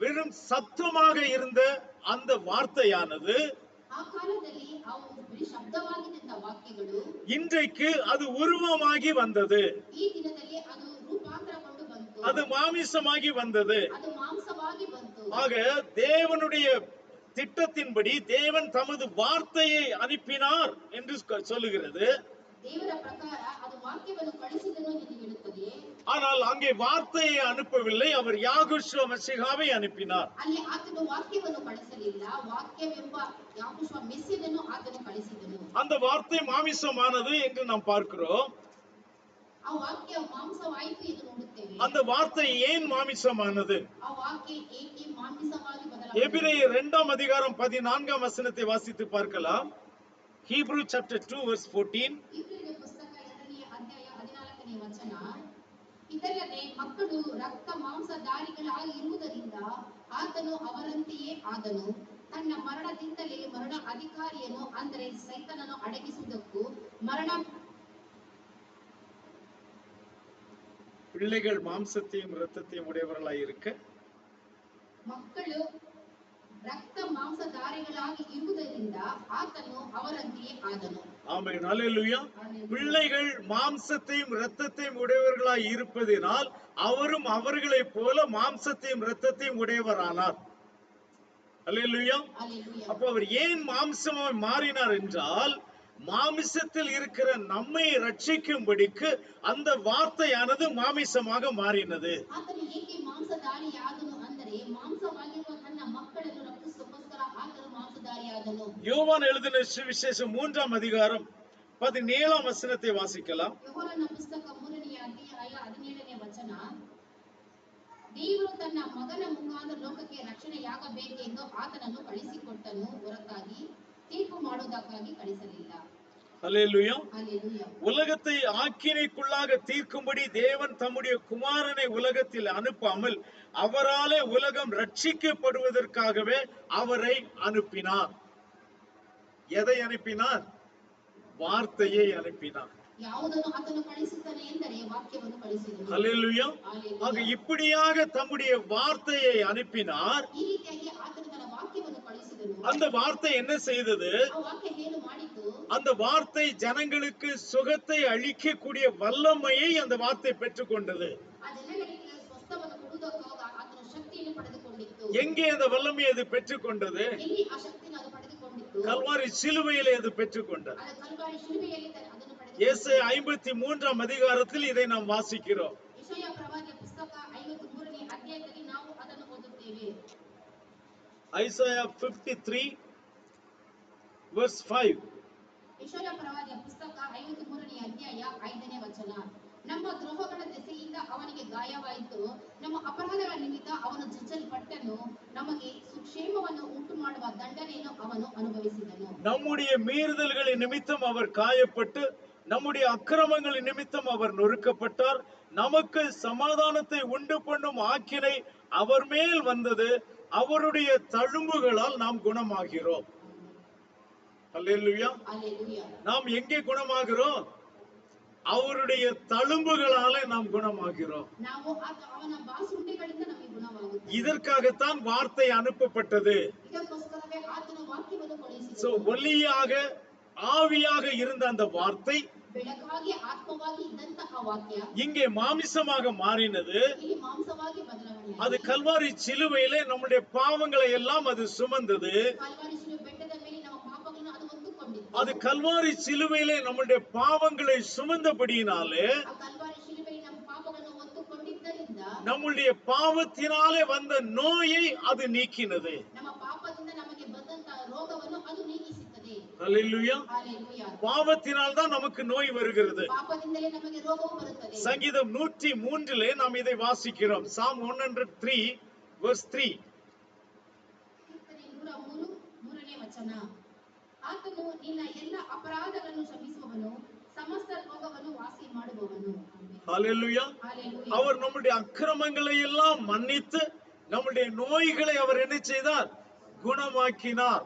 வெறும் சத்தமாக இருந்த அந்த வார்த்தையானது ಆ ಕಾಲದಲ್ಲಿ ಅವು ಬರೀ ಶಬ್ದವಾಗಿದ್ದಂತ ವಾಕ್ಯಗಳು இன்றைக்கு அது உருவமாಗಿ வந்தது. ಈ ದಿನದಲ್ಲಿ ಅದು ರೂಪಾಂತರಗೊಂಡು ಬಂತು. அது மாமிசமாகி வந்தது. ಅದು ಮಾಂಸವಾಗಿ ಬಂತು. ஆக தேவனுடைய திட்டத்தின்படி தேவன் தமது வார்த்தையை அனுப்பினார் என்று சொல்லுகிறது. ದೇವರ ಪ್ರಕಾರ ಅದು ವಾಕ್ಯವನ್ನು ಕಳಿಸಿದನು ಎಂದು ಹೇಳುತ್ತದೆ. ஆனால் அங்கே வார்த்தையை அனுப்பவில்லை, அவர் யாகுஷுவ மெசிகாவை அனுப்பினார். ಅಲ್ಲಿ ಆತನು ವಾಕ್ಯವನ್ನು ಕಳಿಸಲಿಲ್ಲ, ವಾಕ್ಯವೆಂಬ ಯಾಹುಷುವ ಮೆಸ್ಸಿಯನನ್ನು ಆತನು ಕಳಿಸಿದನು. அந்த வார்த்தை மாமிசமானது என்று நாம் பார்க்கிறோம். ಆ ವಾಕ್ಯ ಮಾಂಸವಾಯಿತು ಎಂದು ನೋಡುತ್ತೇವೆ. அந்த வார்த்தை ஏன் மாமிசமானது? ಆ ವಾಕ್ಯ ಏಕೆ ಮಾಂಸವಾಗಿ ಬದಲಾಯಿತು? எபிரேயர் 2:14 வாசித்து பார்க்கலாம். Hebrew chapter 2:14. ಇಬ್ರಿಯರ ಪುಸ್ತಕ 2ನೇ ಅಧ್ಯಾಯ 14ನೇ ವಚನ. ಇದಲ್ಲದೆ ಮಕ್ಕಳು ರಕ್ತ ಮಾಂಸಧಾರಿಗಳಾಗಿ ಇರುವುದರಿಂದ ಆತನು ಅವರಂತೆಯೇ ಆದನು. ತನ್ನ ಮರಣದಿಂದಲೇ ಮರಣ ಅಧಿಕಾರಿಯನ್ನು ಅಂದರೆ ಸೈತಾನನು ಅಡಗಿಸುವುದಕ್ಕೂ ಮರಣ பிள்ளைகள் மாம்சத்தையும் இரத்தத்தையும் உடையவர்களாய் இருக்க ಮಕ್ಕಳು ರಕ್ತ ಮಾಂಸಧಾರಿಗಳಾಗಿ ಇರುವುದರಿಂದ ಆತನು ಅವರಂತೆಯೇ ಆದನು. ஆமென். அல்லேலூயா. பிள்ளைகள் மாம்சத்தையும் இரத்தத்தையும் உடையவர்களாய் இருப்பதினால் அவரும் அவர்களைப் போல மாம்சத்தையும் இரத்தத்தையும் உடையவரானார். அல்லேலூயா. அல்லேலூயா. அப்போ அவர் ஏன் மாம்சமாய் மாறினார் என்றால், மாமிசத்தில் இருக்கிற நம்மை ரட்சிக்கும்படிக்கு அந்த வார்த்தையானது மாமிசமாக மாறினது. ಆತನು ಏಕೆ ಮಾಂಸಧಾರಿಯಾದನು ಅಂದರೆ ಮಾಂಸವಾಗಿರುವ ತನ್ನ ಮಕ್ಕಳನ್ನು ರಕ್ಷಿಸೋಸ್ಕರ ಆತನು ಮಾಂಸಧಾರಿಯಾದನು. யோவான் எழுதின சுவிசேஷம் 3ஆம் அதிகாரம் 17ஆம் வசனத்தை வாசிக்கலாம். ಯೋಹಾನನ ಪುಸ್ತಕ 3ನೇ ಅಧ್ಯಾಯ 17ನೇ ವಚನ. ದೇವರು ತನ್ನ ಮಗನ ಮುಖಾಂತರ ಲೋಕಕ್ಕೆ ರಕ್ಷಣೆಯಾಗಬೇಕೆಂದು ಆತನನ್ನು ಕಳಿಸಿಕೊಟ್ಟನು ಹೊರತಾಗಿ ತೀರ್ಪು ಮಾಡುವುದಕ್ಕಾಗಿ ಕಳಿಸಲಿಲ್ಲ. அல்லேலூயா. அல்லேலூயா. உலகத்தை ஆக்கினைக்குள்ளாக தீர்க்கும்படி தேவன் தம்முடைய குமாரனை உலகத்தில் அனுப்பாமல் அவராலே உலகம் ரட்சிக்கப்படுவதற்காகவே அவரை அனுப்பினார். எதை அனுப்பினார்? வார்த்தையை அனுப்பினார். ಯಾವುದನ್ನು ಆತನು ಕಳಿಸುತ್ತಾನೆ ಎಂದರೆ ವಾಕ್ಯವನ್ನು ಕಳಿಸಿದನು. அல்லேலூயா. ஆக இப்படியாக தம்முடைய வார்த்தையை அனுப்பினார். ಈ ರೀತಿಯಾಗಿ ಆತನು ತನ್ನ ವಾಕ್ಯವನ್ನು ಕಳಿಸಿದನು. அந்த வார்த்தை என்ன செய்தது? ಆ ವಾಕ್ಯ ಏನು ಮಾಡಿತು? அந்த வார்த்தை ஜனங்களுக்கு சுகத்தை அளிக்கக்கூடிய வல்லமையை அந்த வார்த்தை பெற்றுக்கொண்டது. ಆ ಜನಗಳಿಗೆ ಸ್ವಸ್ಥವನ್ನು ಕೊಡುವುದಕ್ಕಾಗಿ ಆತನು ಶಕ್ತಿಯನ್ನು ಪಡೆದುಕೊಂಡಿತ್ತು. எங்கே அந்த வல்லமையை அது பெற்றுக்கொண்டது? ಎಲ್ಲಿ ಆ ಶಕ್ತಿಯನ್ನು ಅದು ಪಡೆದುಕೊಂಡಿತ್ತು? கல்வாரி சிலுவையிலே அது பெற்றுக்கொண்டது. ಅದು ಕಲ್ವಾರಿ ಶಿಲುಬೆಯಲ್ಲಿ ಅದನ್ನು ಪಡೆದುಕೊಂಡಿತು. ஏசாயா 53ஆம் அதிகாரத்தில் இதை நாம் வாசிக்கிறோம். ಯೆಶಾಯ ಪ್ರವಾದಿಯ ಪುಸ್ತಕ 53ನೇ ಅಧ್ಯಾಯದಲ್ಲಿ ನಾವು ಅದನ್ನು ಓದುತ್ತೇವೆ. Isaiah 53 verse 5. ಯೆಶಾಯ ಪ್ರವಾದಿಯ ಪುಸ್ತಕ 53ನೇ ಅಧ್ಯಾಯ 5ನೇ ವಚನ. ನಮ್ಮ ದ್ರೋಹಗಳ ದೆಸೆಯಿಂದ ಅವನಿಗೆ ಗಾಯವಾಯಿತು, ನಮ್ಮ ಅಪರಾಧಗಳ ನಿಮಿತ್ತ ಅವನು ಜಜ್ಜಲ್ಪಟ್ಟನು, ನಮಗೆ ಸುಕ್ಷೇಮವನ್ನು ಉಂಟು ಮಾಡುವ ದಂಡನೆಯನ್ನು ಅವನು ಅನುಭವಿಸಿದನು. நம்முடைய மீறுதல்களின் நிமித்தம் அவர் காயப்பட்டு நம்முடைய அக்கிரமங்களின் நிமித்தம் அவர் நொறுக்கப்பட்டார். நமக்கு சமாதானத்தை உண்டு பண்ணும் ஆக்கினை அவர் மேல் வந்தது, அவருடைய தழும்புகளால் நாம் குணமாகிறோம். அல்லேலூயா. அல்லேலூயா. நாம் எங்கே குணமாகிறோம்? அவருடைய தழும்புகளாலே நாம் குணமாகிறோம். ನಾವು ಅವನ ಬಾಸುಂಡೆಗಳಿಂದ ನಮಗೆ ಗುಣವಾಗುತ್ತದೆ. இதற்காகத்தான் வார்த்தை அனுப்பப்பட்டது. ಇದಕ್ಕೋಸ್ಕರವೇ ಆತನ ವಾಕ್ಯವನ್ನು ಕಳುಹಿಸಿದನು. சோ ஒளியாக ஆவியாக இருந்த அந்த வார்த்தை ಬೆಳಕಾಗಿ ಆತ್ಮವಾಗಿ ಇದ್ದಂತಹ ವಾಕ್ಯ இங்கே மாமிசமாக மாறினது. ಇಲ್ಲಿ ಮಾಂಸವಾಗಿ ಬದಲಾವಣೆ. அது கல்வாரி சிலுவையிலே நம்முடைய பாவங்களை எல்லாம் அது சுமந்தது. ಕಲ್ವಾರಿ ಶಿಲುಬೆ ಬೆಟ್ಟದ ಮೇಲೆ ನಮ್ಮ ಪಾಪಗಳನ್ನು ಅದು ಹೊತ್ತುಕೊಂಡಿತ್ತು. அது கல்வாரி சிலுவையிலே நம்முடைய பாவங்களை சுமந்தபடியினாலே ಆ ಕಲ್ವಾರಿ ಶಿಲುಬೆಯಲ್ಲಿ ನಮ್ಮ ಪಾಪಗಳನ್ನು ಹೊತ್ತುಕೊಂಡಿದ್ದರಿಂದ நம்முடைய பாவத்தினாலே வந்த நோயை அது நீக்கினது. ನಮ್ಮ ಪಾಪದಿಂದ ನಮಗೆ ಬಂದಂತಹ ರೋಗವನ್ನು ಅದು ನೀಗಿಸುತ್ತದೆ. அல்லேலூயா. ಹalleluya. பாவத்தினால் தான் நமக்கு நோய் வருகிறது. ಪಾಪದಿಂದಲೇ ನಮಗೆ ರೋಗವು ಬರುತ್ತದೆ. சங்கீதம் 103லே நாம் இதை வாசிக்கிறோம். Psalm 103 verse 3. ಕೀರ್ತನೆ 103 3ನೇ ವಚನ. ಆತನು ನಿನ್ನ ಎಲ್ಲ ಅಪರಾಧಗಳನ್ನು ಕ್ಷಮಿಸುವವನು, ಸಮಸ್ತ ರೋಗವನ್ನು ವಾಸಿ ಮಾಡುವವನು. ஹalleluya. ಹalleluya. அவர் நம்முடைய அக்கிரமங்களை எல்லாம் மன்னித்து நம்முடைய நோய்களை அவர் என்ன செய்தார்? குணமாக்கினார்.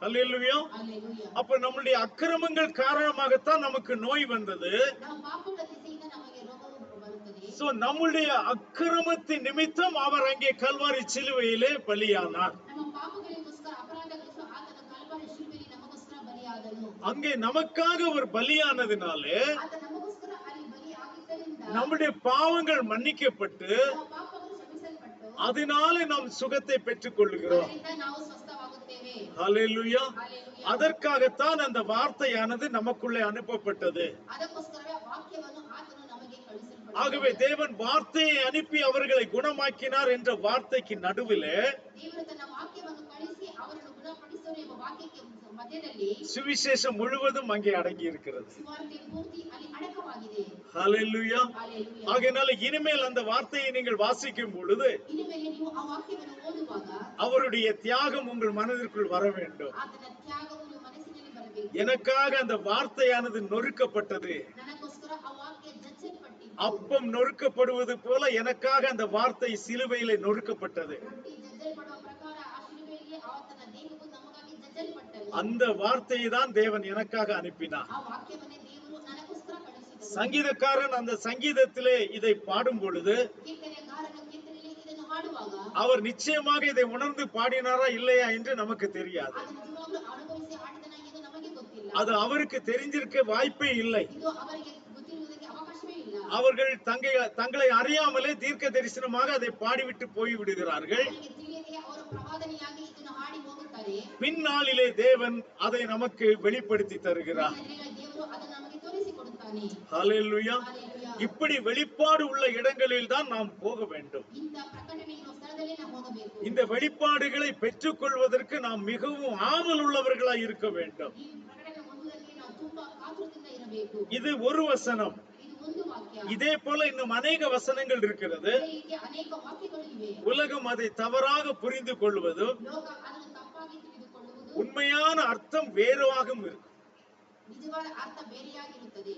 ஹalleluya. ಹalleluya. அப்ப நம்முடைய அக்கிரமங்கள் காரணமாகத்தான் நமக்கு நோய் வந்தது. ನಮ್ಮ ಪಾಪಗಳ ದೆಸೆಯಿಂದ ನಮಗೆ ರೋಗವು ಬರುತ್ತದೆ. சோ நம்முடைய அக்கிரமத்தின் நிமித்தம் அவர் அங்கே கல்வாரி சிலுவையிலே பலியானார். ನಮ್ಮ ಪಾಪಗಳಿಗೋಸ್ಕರ ಅಪರಾಧಗಳಿಗೋಸ್ಕರ ಆತನ ಕಲ್ವಾರಿ ಶಿಲುಬೆಯಲ್ಲಿ ನಮಗೋಸ್ಕರ ಬಲಿಯಾದನು. அங்கே நமக்காக அவர் பலியானதினாலே ಆತ ನಮಗೋಸ್ಕರ ಅಲ್ಲಿ ಬಲಿಯಾಗಿದ್ದರಿಂದ நம்முடைய பாவங்கள் மன்னிக்கப்பட்டு ನಮ್ಮ ಪಾಪಗಳು ಕ್ಷಮಿಸಲ್ಪಟ್ಟು அதனாலே நாம் சுகத்தை பெற்றுக் கொள்கிறோம். ಅದರಿಂದ ನಾವು ಸ್ವಸ್ಥವಾಗುತ್ತೇವೆ. ஹalleluya. ಹalleluya. அதற்காகத்தான் அந்த வார்த்தையானது நமக்குள்ளே அனுப்பப்பட்டது. ಅದಕ್ಕೋಸ್ಕರವೇ ವಾಕ್ಯವನ್ನು ಆತನು ನಮಗೆ ಕಳುಹಿಸಲ್ಪಟ್ಟನು. ஆகவே தேவன் வார்த்தையை அனுப்பி அவர்களை குணமாக்கினார் என்ற வார்த்தைக்கு நடுவிலே ದೇವರು ತನ್ನ ವಾಕ್ಯವನ್ನು ಕಳಿಸಿ ಅವರನ್ನು ಗುಣಪಡಿಸುವ ಎಂಬ ವಾಕ್ಯಕ್ಕೆ ಮಧ್ಯದಲ್ಲಿ சுவிசேஷம் முழுவதும் அங்கே அடங்கி இருக்கிறது. ಸುವಾರ್ತೆ ಪೂರ್ತಿ ಅಲ್ಲಿ ಅಡಕವಾಗಿದೆ. ஹalleluya. ಹalleluya. ஆகையால இனிமேல் அந்த வார்த்தையை நீங்கள் வாசிக்கும் பொழுது ಇನ್ನು ಮೇಲೆ ನೀವು ಆ ವಾಕ್ಯವನ್ನು ಓದುವಾಗ அவருடைய தியாகம் உங்கள் மனதிற்குள் வர வேண்டும். ಆತನ ತ್ಯಾಗವು ನಿಮ್ಮ ಮನಸ್ಸಿನಲ್ಲಿ ಬರಬೇಕು. எனக்காக அந்த வார்த்தையானது நொறுக்கப்பட்டது. ನನಗೋಸ್ಕರ ಆ ವಾಕ್ಯ ಜಜ್ಜಲ್ಪಟ್ಟಿತು. அப்பம் நொறுக்கப்படுவது போல எனக்காக அந்த வார்த்தை சிலுவையிலே நொறுக்கப்பட்டது. ರೊಟ್ಟಿ ಜಜ್ಜಲ್ಪಡುವ ಪ್ರಕಾರ ಆ ಶಿಲುಬೆಯಲ್ಲಿ ಆತನ ದೇಹವು ನಮಗಾಗಿ ಜಜ್ಜಲ್ಪಟ್ಟನು. அந்த வார்த்தையை தான் தேவன் எனக்காக அனுப்பினார். ಆ ವಾಕ್ಯವನ್ನೇ ದೇವರು ನನಗೋಸ್ಕರ ಕಳುಹಿಸಿದನು. சங்கீதக்காரன் அந்த சங்கீதத்திலே இதை பாடும் பொழுது ಕೀರ್ತನೆಗಾರನು ಕೀರ್ತನೆಯಲ್ಲಿ ಇದನ್ನು ಹಾಡುವಾಗ ಹಾಡುವಾಗ அவர் நிச்சயமாக இதை உணர்ந்து பாடினாரா இல்லையா என்று நமக்கு தெரியாது. ಅದು ನಿಜವಾಗ್ಲೂ ಅನುಭವಿಸಿ ಹಾಡಿದನ ಎಂದು ನಮಗೆ ಗೊತ್ತಿಲ್ಲ. அது அவருக்கு தெரிஞ்சிருக்க வாய்ப்பே இல்லை. ಇದು ಅವರಿಗೆ ಗೊತ್ತಿರುವುದಕ್ಕೆ ಅವಕಾಶವೇ ಇಲ್ಲ. அவர்கள் தங்களை அறியாமலே தீர்க்க தரிசனமாக அதை பாடிவிட்டு போய் விடுகிறார்கள். ಅವರಿಗೆ ತಿಳಿಯದೆ ಅವರು ಪ್ರವಾದನೆಯಾಗಿ ಇದನ್ನು ಹಾಡಿ ಹೋಗುತ್ತಾರೆ. பின்னாளிலே தேவன் அதை நமக்கு வெளிப்படுத்தி தருகிறார். ದೇವರು ಅದನ್ನು ನಮಗೆ ತೋರಿಸಿಕೊಡುತ್ತಾನೆ. ஹல்லேலூயா. இப்படி வெளிப்பாடு உள்ள இடங்களில் தான் நாம் போக வேண்டும். இந்த ಪ್ರಕಟಣೆ ಇರುವ ಸ್ಥಳದಲ್ಲಿ ನಾವು ಹೋಗಬೇಕು. இந்த வெளிப்பாடுகளை பெற்றுக் கொள்வதற்கு நாம் மிகவும் ஆவல் உள்ளவர்களாய் இருக்க வேண்டும். ಈ ಪ್ರಕಟಣೆ ಹೊಂದುವುದಕ್ಕೆ ನಾವು ತುಂಬಾ ಕಾತುರದಿಂದ ಇರಬೇಕು. இது ஒரு வசனம். ಇದು ಒಂದು ವಾಕ್ಯ. இதே போல இன்னும் அநேக வசனங்கள் இருக்கிறது. ಇದೇ ರೀತಿ ಅನೇಕ ವಾಕ್ಯಗಳು ಇವೆ. உலகம் அதை தவறாக புரிந்து கொள்வது, ಲೋಕ ಅದನ್ನು ತಪ್ಪಾಗಿ ತಿಳಿದುಕೊಳ್ಳುವುದು, உண்மையான அர்த்தம் வேறாகவும் இருக்கும். ನಿಜವಾದ ಅರ್ಥ ಬೇರೆಯಾಗಿರುತ್ತದೆ.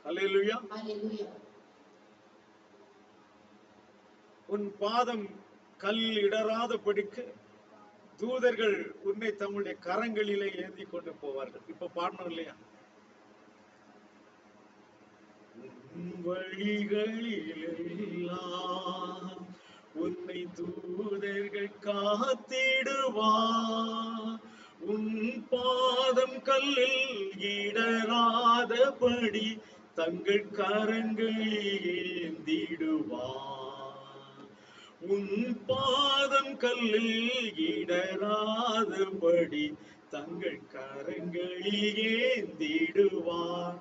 ஹல்லேலூயா. ஹல்லேலூயா. உன் பாதம் கல் இடராதபடிக்கு தூதர்கள் உன்னை தம்முடைய கரங்களிலே ஏந்தி கொண்டு போவார்கள். இப்ப பாடணும் இல்லையா? வழிகளிலெல்லாம் உன்னை தூதர்கள் காத்திடுவார், உன் பாதம் கல்லில் இடராதபடி தங்கள் கரங்களில் ஏந்திடுவார், உன் பாதம் கல்லில் இடராதபடி தங்கள் கரங்களில் ஏந்திடுவார்.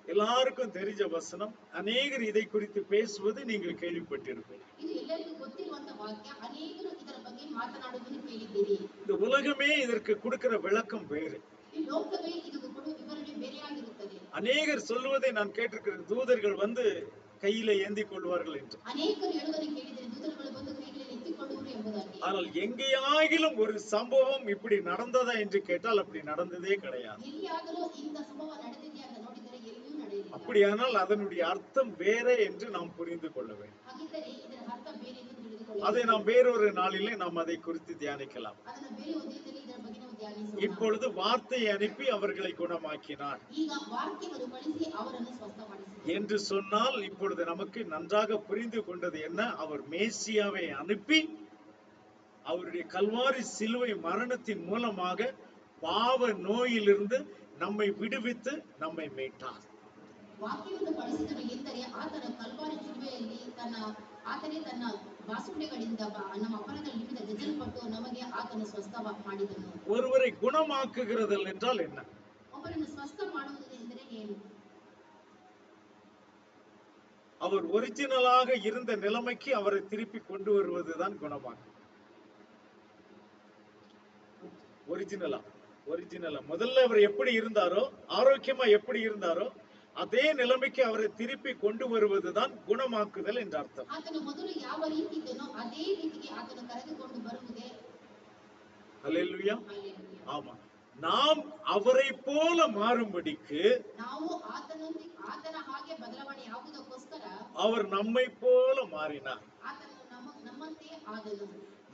எல்லாருக்கும் தெரிஞ்ச வசனம். அநேகர் இதை குறித்து பேசுவது நீங்கள் கேள்விப்பட்டிருப்பீர்கள். ಇದು ಎಲ್ಲರಿಗೂ ಗೊತ್ತಿರುವಂತ ವಾಕ್ಯ. ಅನೇಕರು ಇದರ ಬಗ್ಗೆ ಮಾತನಾಡುವುದನ್ನು ಕೇಳಿದ್ದೀರಿ. இந்த உலகமே இதற்கு கொடுக்கிற விளக்கம் வேறு. ಈ ಲೋಕವೇ ಇದಕ್ಕೆ ಕೊಡುವ ವಿವರಣೆ ಬೇರೆಯಾಗಿರುತ್ತದೆ. அநேகர் சொல்வதை நான் கேட்டிருக்கிறேன், தூதர்கள் வந்து கையில ஏந்தி கொள்வார்கள் என்று. ಅನೇಕರು ಹೇಳುವುದನ್ನು ಕೇಳಿದರೆ ದೂತರುಗಳು ಬಂದು ಕೈಗಳಲ್ಲಿ ಎತ್ತಿಕೊಳ್ಳುವರು ಎಂಬುದಾಗಿ. ஆனால் எங்கேயாகிலும் ஒரு சம்பவம் இப்படி நடந்ததா என்று கேட்டால் அப்படி நடந்ததே கிடையாது. ಎಲ್ಲಿಯಾದರೂ ಇಂಥ ಸಂಭವ ನಡೆದಿದೆಯಾ ಅಂತ ನೋಡಿದರೆ ಎಲ್ಲಿಯೂ ನಡೆಯಲಿಲ್ಲ. அப்படியானால் அதனுடைய அர்த்தம் வேற என்று நாம் புரிந்து கொள்ள வேண்டும். ಹಾಗಿದ್ದರೆ ಇದರ ಅರ್ಥ ಬೇರೆ ಎಂದು ತಿಳಿದುಕೊಳ್ಳಬೇಕು. அதை நாம் வேறொரு நாளிலே நாம் அதை குறித்து தியானிக்கலாம். ಅದನ್ನು ಬೇರೆ ಉದಯದಲ್ಲಿ ಇದರ ಬಗ್ಗೆ ನಾವು ಧ್ಯಾನಿಸೋಣ. இப்பொழுது வார்த்தையை அனுப்பி அவர்களை குணமாக்கினார் ಈಗ ವಾಕ್ಯವನ್ನು ಕಳಿಸಿ ಅವರನ್ನು ಸ್ವಸ್ಥಪಡಿಸಿದರು என்று சொன்னால் இப்பொழுது நமக்கு நன்றாக புரிந்து கொண்டது என்ன? அவர் மேசியாவை அனுப்பி அவருடைய கல்வாரி சிலுவை மரணத்தின் மூலமாக பாவ நோயிலிருந்து நம்மை விடுவித்து நம்மை மீட்டார். ವಾಕ್ಯವನ್ನು ಕಳಿಸಿದನು ಎಂದರೆ ಆತನ ಕಲ್ವಾರಿ ಶಿಲುಬೆಯಲ್ಲಿ ಆತನೇ ತನ್ನ ಬಾಸುಂಡೆಗಳಿಂದ ನಮ್ಮ ಅಪರಾಧಗಳ ನಿಮಿತ್ತ ಜಜ್ಜಲ್ಪಟ್ಟು ನಮಗೆ ಆತನು ಸ್ವಸ್ಥ ಮಾಡಿದನು. ஒருவரை குணமாக்குகிறதல் என்றால் என்ன? ಒಬ್ಬರನ್ನು ಸ್ವಸ್ಥ ಮಾಡುವುದು ಎಂದರೆ ಏನು? அவர் ஒரிஜினலாக இருந்த நிலைமைக்கு அவரை திருப்பி கொண்டு வருவதுதான் குணமாக்கு. ஒரிஜினலா முதல்ல அவர் எப்படி இருந்தாரோ, ஆரோக்கியமா எப்படி இருந்தாரோ அதே நிலைமைக்கு அவரை திருப்பி கொண்டு வருவதுதான் குணமாக்குதல் என்ற அர்த்தம். ಆತನು ಮೊದಲು ಯಾವ ರೀತಿ ಇದ್ದನೋ ಅದೇ ರೀತಿಗೆ ಆತನು ಕರೆದುಕೊಂಡು ಬರುವುದೇ. ஹல்லேலூயா. ஆமா, நாம் அவரை போல மாறும்படிக்கு ನಾವು ಆತನ ಹಾಗೆ ಬದಲಾವಣೆ ಆಗುವುದಕ್ಕೋಸ್ಕರ அவர் நம்மை போல மாறினார். ಆತನು ನಮ್ಮಂತೆ ಆದನು.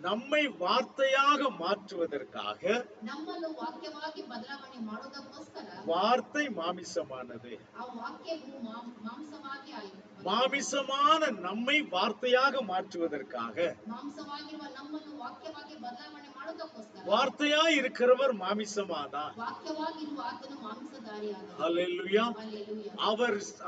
நம்மை வார்த்தையாக மாற்றுவதற்காக ನಮ್ಮನ್ನು ವಾಕ್ಯವಾಗಿ ಬದಲಾವಣೆ ಮಾಡುವುದಕ್ಕೋಸ್ಕರ வார்த்தை மாமிசமானது. ಆ ವಾಕ್ಯವು ಮಾಂಸವಾಗಿ ಆಯಿತು. மாமிசமான நம்மை வார்த்தையாக மாற்றுவதற்காக, ಮಾಂಸವಾಗಿರುವ ನಮ್ಮನ್ನು ವಾಕ್ಯವಾಗಿ ಬದಲಾವಣೆ ಮಾಡುವುದಕ್ಕೋಸ್ಕರ வார்த்தையாய் இருக்கிறவர் மாமிசமானார். ವಾಕ್ಯವಾಗಿರುವ ಆತನು ಮಾಂಸಧಾರಿಯಾದನು. ஹல்லேலூயா. ಹಲ್ಲೆಲೂಯಾ.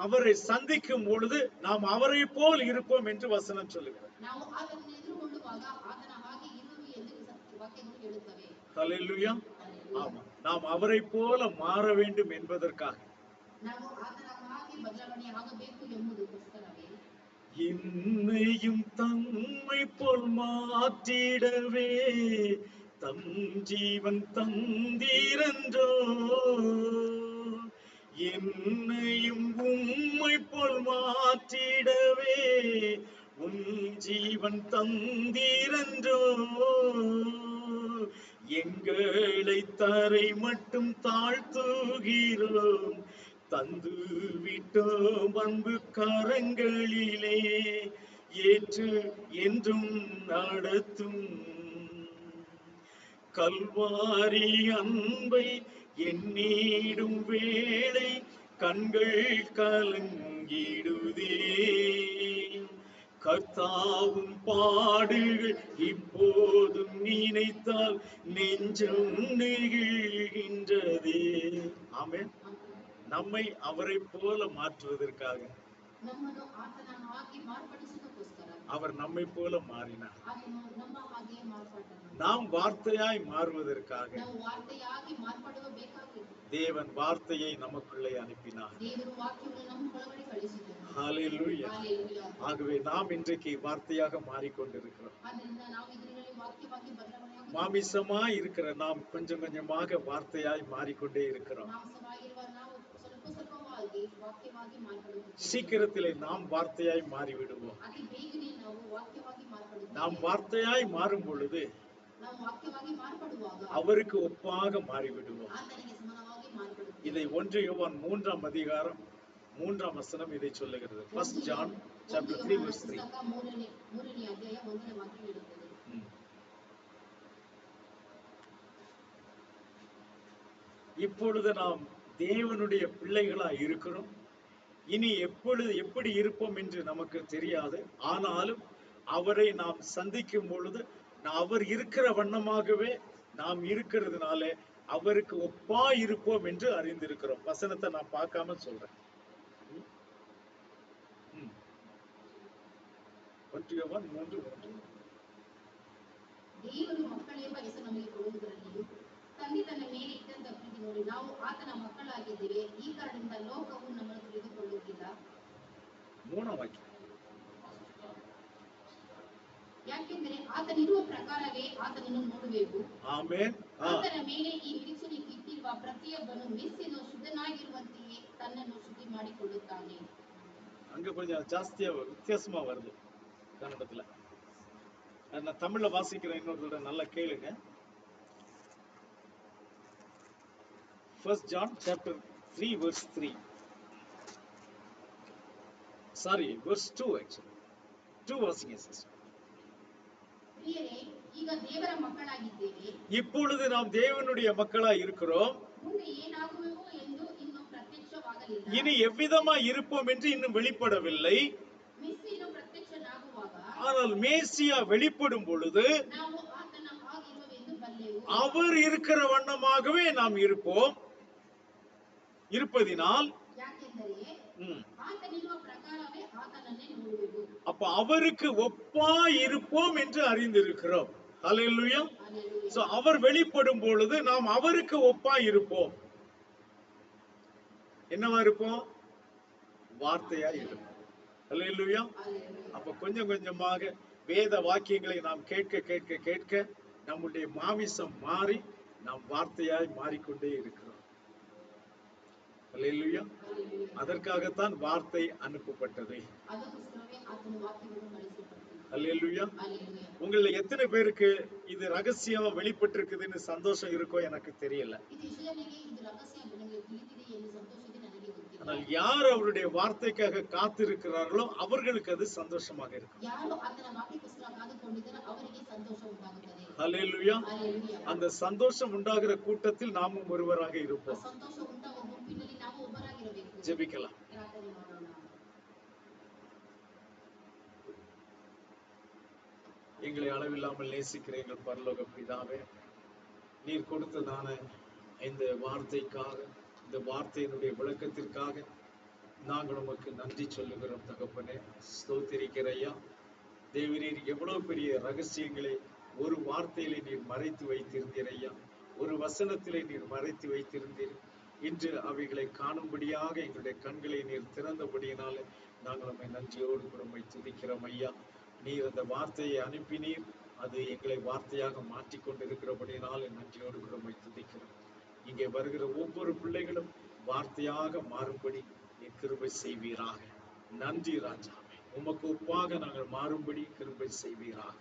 அவரை சந்திக்கும் பொழுது நாம் அவரை போல் இருப்போம் என்று வசனம் சொல்லுகிறது. ನಾವು ಆತನನ್ನು ಎದುರುಗೊಳ್ಳುವಾಗ ಆತನ ಹಾಗೆ ಇರುವುದು ಎಂದು ವಾಕ್ಯಗಳು ಹೇಳುತ್ತವೆ. ஹல்லேலூயா. ஆமா, நாம் அவரை போல மாற வேண்டும் என்பதற்காக, ನಾವು ಆತನ ಹಾಗೆ ಬದಲಾವಣೆ ಆಗಬೇಕು ಎಂಬುದಕ್ಕೋಸ್ಕರವೇ என்னையும் தம்மை போல் மாற்றிடவே தம் ஜீவன் தந்தீரன்றோ, என்னையும் உம்மை போல் மாற்றிடவே உன் ஜீவன் தந்தீரன்றோ, எங்களை தரை மட்டும் தாழ்த்துகிறோம், தந்து விட்டோம் அன்பு கரங்களிலே, ஏற்று என்றும் நடத்தும் கல்வாரி அன்பை எண்ணிடும் வேளை கண்கள் கலங்கிடுதே, கர்த்தாவும் பாடுகள் இப்போதும் நினைத்தால் நெஞ்சம் நெகிழ்கின்றதே. ஆமென். நம்மை அவரை போல மாற்றுவதற்காக ನಮ್ಮನ್ನು ಆತನ ಹಾಗೆ ಮಾರ್ಪಡಿಸುವುದಕ್ಕೋಸ್ಕರ அவர் நம்மை போல மாறினார். ಆತನು ನಮ್ಮ ಹಾಗೆ ಮಾರ್ಪಟ್ಟನು. நாம் வார்த்தையாய் மாறுவதற்காக ನಾವು ವಾರ್ತೆಯಾಗಿ ಮಾರ್ಪಡಬೇಕಾಗಿದೆ. தேவன் வார்த்தையை நமக்குள்ளே அனுப்பினார். ದೇವರು ವಾಕ್ಯವನ್ನು ನಮ್ಮ ಒಳಗಡೆ ಕಳಿಸಿದನು. ஹalleluya. ಹಾಲೆಲೂಯಾ. ஆகவே நாம் இன்றைக்கு வார்த்தையாக மாறிக்கொண்டிருக்கிறோம். ಆದ್ದರಿಂದ ನಾವು ಇದರಲ್ಲಿ ವಾಕ್ಯವಾಗಿ ಬದಲಾವಣೆಯಾಗಿ மாமிசமாய் இருக்கிற நாம் கொஞ்சம் கொஞ்சமாக வார்த்தையாய் மாறிக்கொண்டே இருக்கிறோம். ಮಾಂಸವಾಗಿರುವ ನಾವು ಸ್ವಲ್ಪ ಸ್ವಲ್ಪವಾಗಿ ವಾಕ್ಯವಾಗಿ ಮಾರ್ಪಡುತ್ತೇವೆ. சீக்கிரத்திலே நாம் வார்த்தையாய் மாறிவிடுவோம். ಅತಿ ಬೇಗನೆ ನಾವು ವಾಕ್ಯವಾಗಿ ಮಾರ್ಪಡುತ್ತೇವೆ. நாம் வார்த்தையாய் மாறும் பொழுது ನಾವು ವಾಕ್ಯವಾಗಿ ಮಾರ್ಪಡುವಾಗ அவருக்கு ஒப்பாக மாறிவிடுவோம். ಆತನಿಗೆ ಸಮಾನವಾಗಿ ಮಾರ್ಪಡುತ್ತೇವೆ. இதை 1 யோவான் 3ஆம் அதிகாரம் 3ஆம் வசனம் இதை சொல்லுகிறது. 1 John chapter 3 verse 3. ಮೂರನೇ ಅಧ್ಯಾಯ 1ನೇ ವಾಕ್ಯ ಹೇಳುತ್ತದೆ. இப்பொழுது நாம் தேவனுடைய பிள்ளைகளாய் இருக்கிறோம். இனி எப்பொழுது எப்படி இருப்போம் என்று நமக்கு தெரியாது. ஆனாலும் அவரை நாம் சந்திக்கும் பொழுது அவர் இருக்கிற வண்ணமாகவே நாம் இருக்கிறதுனால அவருக்கு ஒப்பா இருப்போம் என்று அறிந்திருக்கிறோம். வசனத்தை நான் பார்க்காம சொல்றேன். 1 யோவான் 3:3. ದೇವರು ಮಕ್ಕಳೆಂಬ ಹೆಸರು ನಮಗೆ ಕೊಡುವುದರಲ್ಲಿಯೂ ತಂದೆ ತನ್ನ ಮೇಲೆ ಇಟ್ಟಂತ ಪ್ರೀತಿ ನೋಡಿ ನಾವು ಆತನ ಮಕ್ಕಳಾಗಿದ್ದೇವೆ. ಈ ಕಾರಣದಿಂದ ಲೋಕವು ನಮ್ಮನ್ನು ತಿಳಿದುಕೊಳ್ಳುವುದಿಲ್ಲ. 3ಆம் ವಾಕ್ಯ. ಯಾಕೆಂದರೆ ಆತನಿರುವ ಪ್ರಕಾರವೇ ಆತನನ್ನು ನೋಡಬೇಕು. ಆಮೆನ್. ಆತನ ಮೇಲೆ ಈ ನಿರೀಕ್ಷಣೆ ಇಟ್ಟಿರುವ ಪ್ರತಿಯೊಬ್ಬನು ಮೆಸ್ಸಿಯನು ಶುದ್ಧನಾಗಿರುವಂತೆಯೇ ತನ್ನನ್ನು ಶುದ್ಧಿ ಮಾಡಿಕೊಳ್ಳುತ್ತಾನೆ. அங்க கொஞ்சம் ஜாஸ்தியா வித்தியாசமா வருது கன்னடத்துல. நான் தமிழ்ல வாசிக்கிறேன், இன்னொரு தடவை நல்லா கேளுங்க. 1 John chapter 3 verse 3. Sorry, verse 2 actually. 2 வாசிங்க சிஸ்டர். ಪ್ರಿಯರೇ, ಈಗ ದೇವರ ಮಕ್ಕಳಾಗಿದ್ದೇವೆ. இப்பொழுது நாம் தேவனுடைய மக்களாய் இருக்கிறோம். ಮುಂದೆ ಏನಾಗುವೆವೋ ಎಂದು ಇನ್ನೂ ಪ್ರತ್ಯಕ್ಷವಾಗಲಿಲ್ಲ. இனி எவ்விதமாய் இருப்போம் என்று இன்னும் வெளிப்படவில்லை. ಮೆಸ್ಸಿಯನು ಪ್ರತ್ಯಕ್ಷನಾಗುವಾಗ ஆனால் மேசியா வெளிப்படும் பொழுது ನಾವು ಆತನ ಹಾಗಿರುವೆವೆಂದು ಬಲ್ಲೆವು. அவர் இருக்கிற வண்ணமாகவே நாம் இருப்போம். இருப்பதினால் ಯಾಕೆಂದರೆ ಆತನಿರುವ ಪ್ರಕಾರವೇ ಆತನನ್ನೇ ನೋಡುವೆವು. அப்ப அவருக்கு ஒப்பா இருப்போம் என்று அறிந்திருக்கிறோம். ஹல்லேலூயா. சோ அவர் வெளிப்படும் பொழுது நாம் அவருக்கு ஒப்பா இருப்போம். என்னவா இருப்போம்? வார்த்தையா இருப்போம். ஹல்லேலூயா. அப்ப கொஞ்சம் கொஞ்சமாக வேத வாக்கியங்களை நாம் கேட்க கேட்க கேட்க நம்முடைய மாமிசம் மாறி நாம் வார்த்தையாய் மாறிக்கொண்டே இருக்கிறோம். ஹல்லேலூயா. அதற்காகத்தான் வார்த்தை அனுப்பப்பட்டது. ஹல்லேலூயா. உங்களை எத்தனை பேருக்கு இது ரகசியமா வெளிப்பட்டிருக்குதுன்னு சந்தோஷம் இருக்கோ எனக்கு தெரியல. ஆனால் யார் அவருடைய வார்த்தைக்காக காத்திருக்கிறார்களோ அவர்களுக்கு அது சந்தோஷமாக இருக்கும். ஹல்லேலூயா. அந்த சந்தோஷம் உண்டாகிற கூட்டத்தில் நாமும் ஒருவராக இருப்போம். ஜெபிக்கலாம். எங்களை அளவில்லாமல் நேசிக்கிற எங்கள் பரலோக பிதாவே, நீர் கொடுத்ததான இந்த வார்த்தைக்காக, இந்த வார்த்தையினுடைய விளக்கத்திற்காக நாங்கள் உமக்கு நன்றி சொல்லுகிறோம் தகப்பனே. ஸ்தோத்திரிக்கிற ஐயா, தேவரீர் எவ்வளவு பெரிய ரகசியங்களை ஒரு வார்த்தையிலே நீர் மறைத்து வைத்திருந்தீர் ஐயா. ஒரு வசனத்திலே நீர் மறைத்து வைத்திருந்தீர். இன்று அவைகளை காணும்படியாக எங்களுடைய கண்களை நீர் திறந்தபடியினால நாங்கள் உம்மை நன்றியோடு கூட உம்மை துதிக்கிறோம் ஐயா. நீர் அந்த வார்த்தையை அனுப்பினீர், அது எங்களை வார்த்தையாக மாற்றிக்கொண்டிருக்கிறபடியினால் நன்றியோடு கூட உம்மை துதிக்கிறோம். இங்கே வருகிற ஒவ்வொரு பிள்ளைகளும் வார்த்தையாக மாறும்படி நீர் கிருபை செய்வீராக. நன்றி ராஜாவே. உமக்கு ஒப்பாக நாங்கள் மாறும்படி கிருபை செய்வீராக.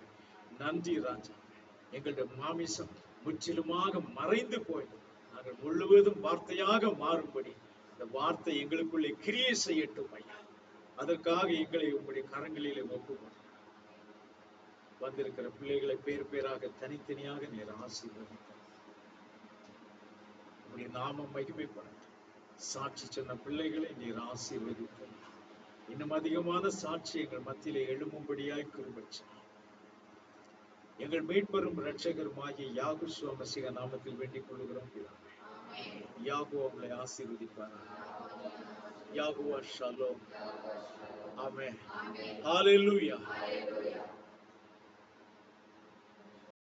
நன்றி ராஜாவே. எங்களுடைய மாமிசம் முற்றிலுமாக மறைந்து போய் நாங்கள் முழுவதும் வார்த்தையாக மாறும்படி இந்த வார்த்தை எங்களுக்குள்ளே கிரியை செய்யட்டும் ஐயா. அதற்காக எங்களை உங்களுடைய கரங்களிலே ஒப்புக்கொள்ளும். வந்திருக்கிற பிள்ளைகளை பேர் பேராக தனித்தனியாக நீர் ஆசீர்வதிக்கும். உங்களுடைய நாமம் மகிமைப்படட்டும். சாட்சி சொன்ன பிள்ளைகளை நீர் ஆசீர்வதிக்கும். இன்னும் அதிகமான சாட்சியங்கள் மத்தியிலே எழும்பும்படியாய் கிருபை செய்யும். எங்கள் மீட்பெரும் இரட்சகருமாகிய யாகுஷுவ மசீஹ நாமத்தில் வேண்டிக் கொள்கிறோம் பிதாவே. யாகோ உங்களை ஆசீர்வதிப்பார். யாகுவா ஷலோம். ஆமென். ஹalleluya.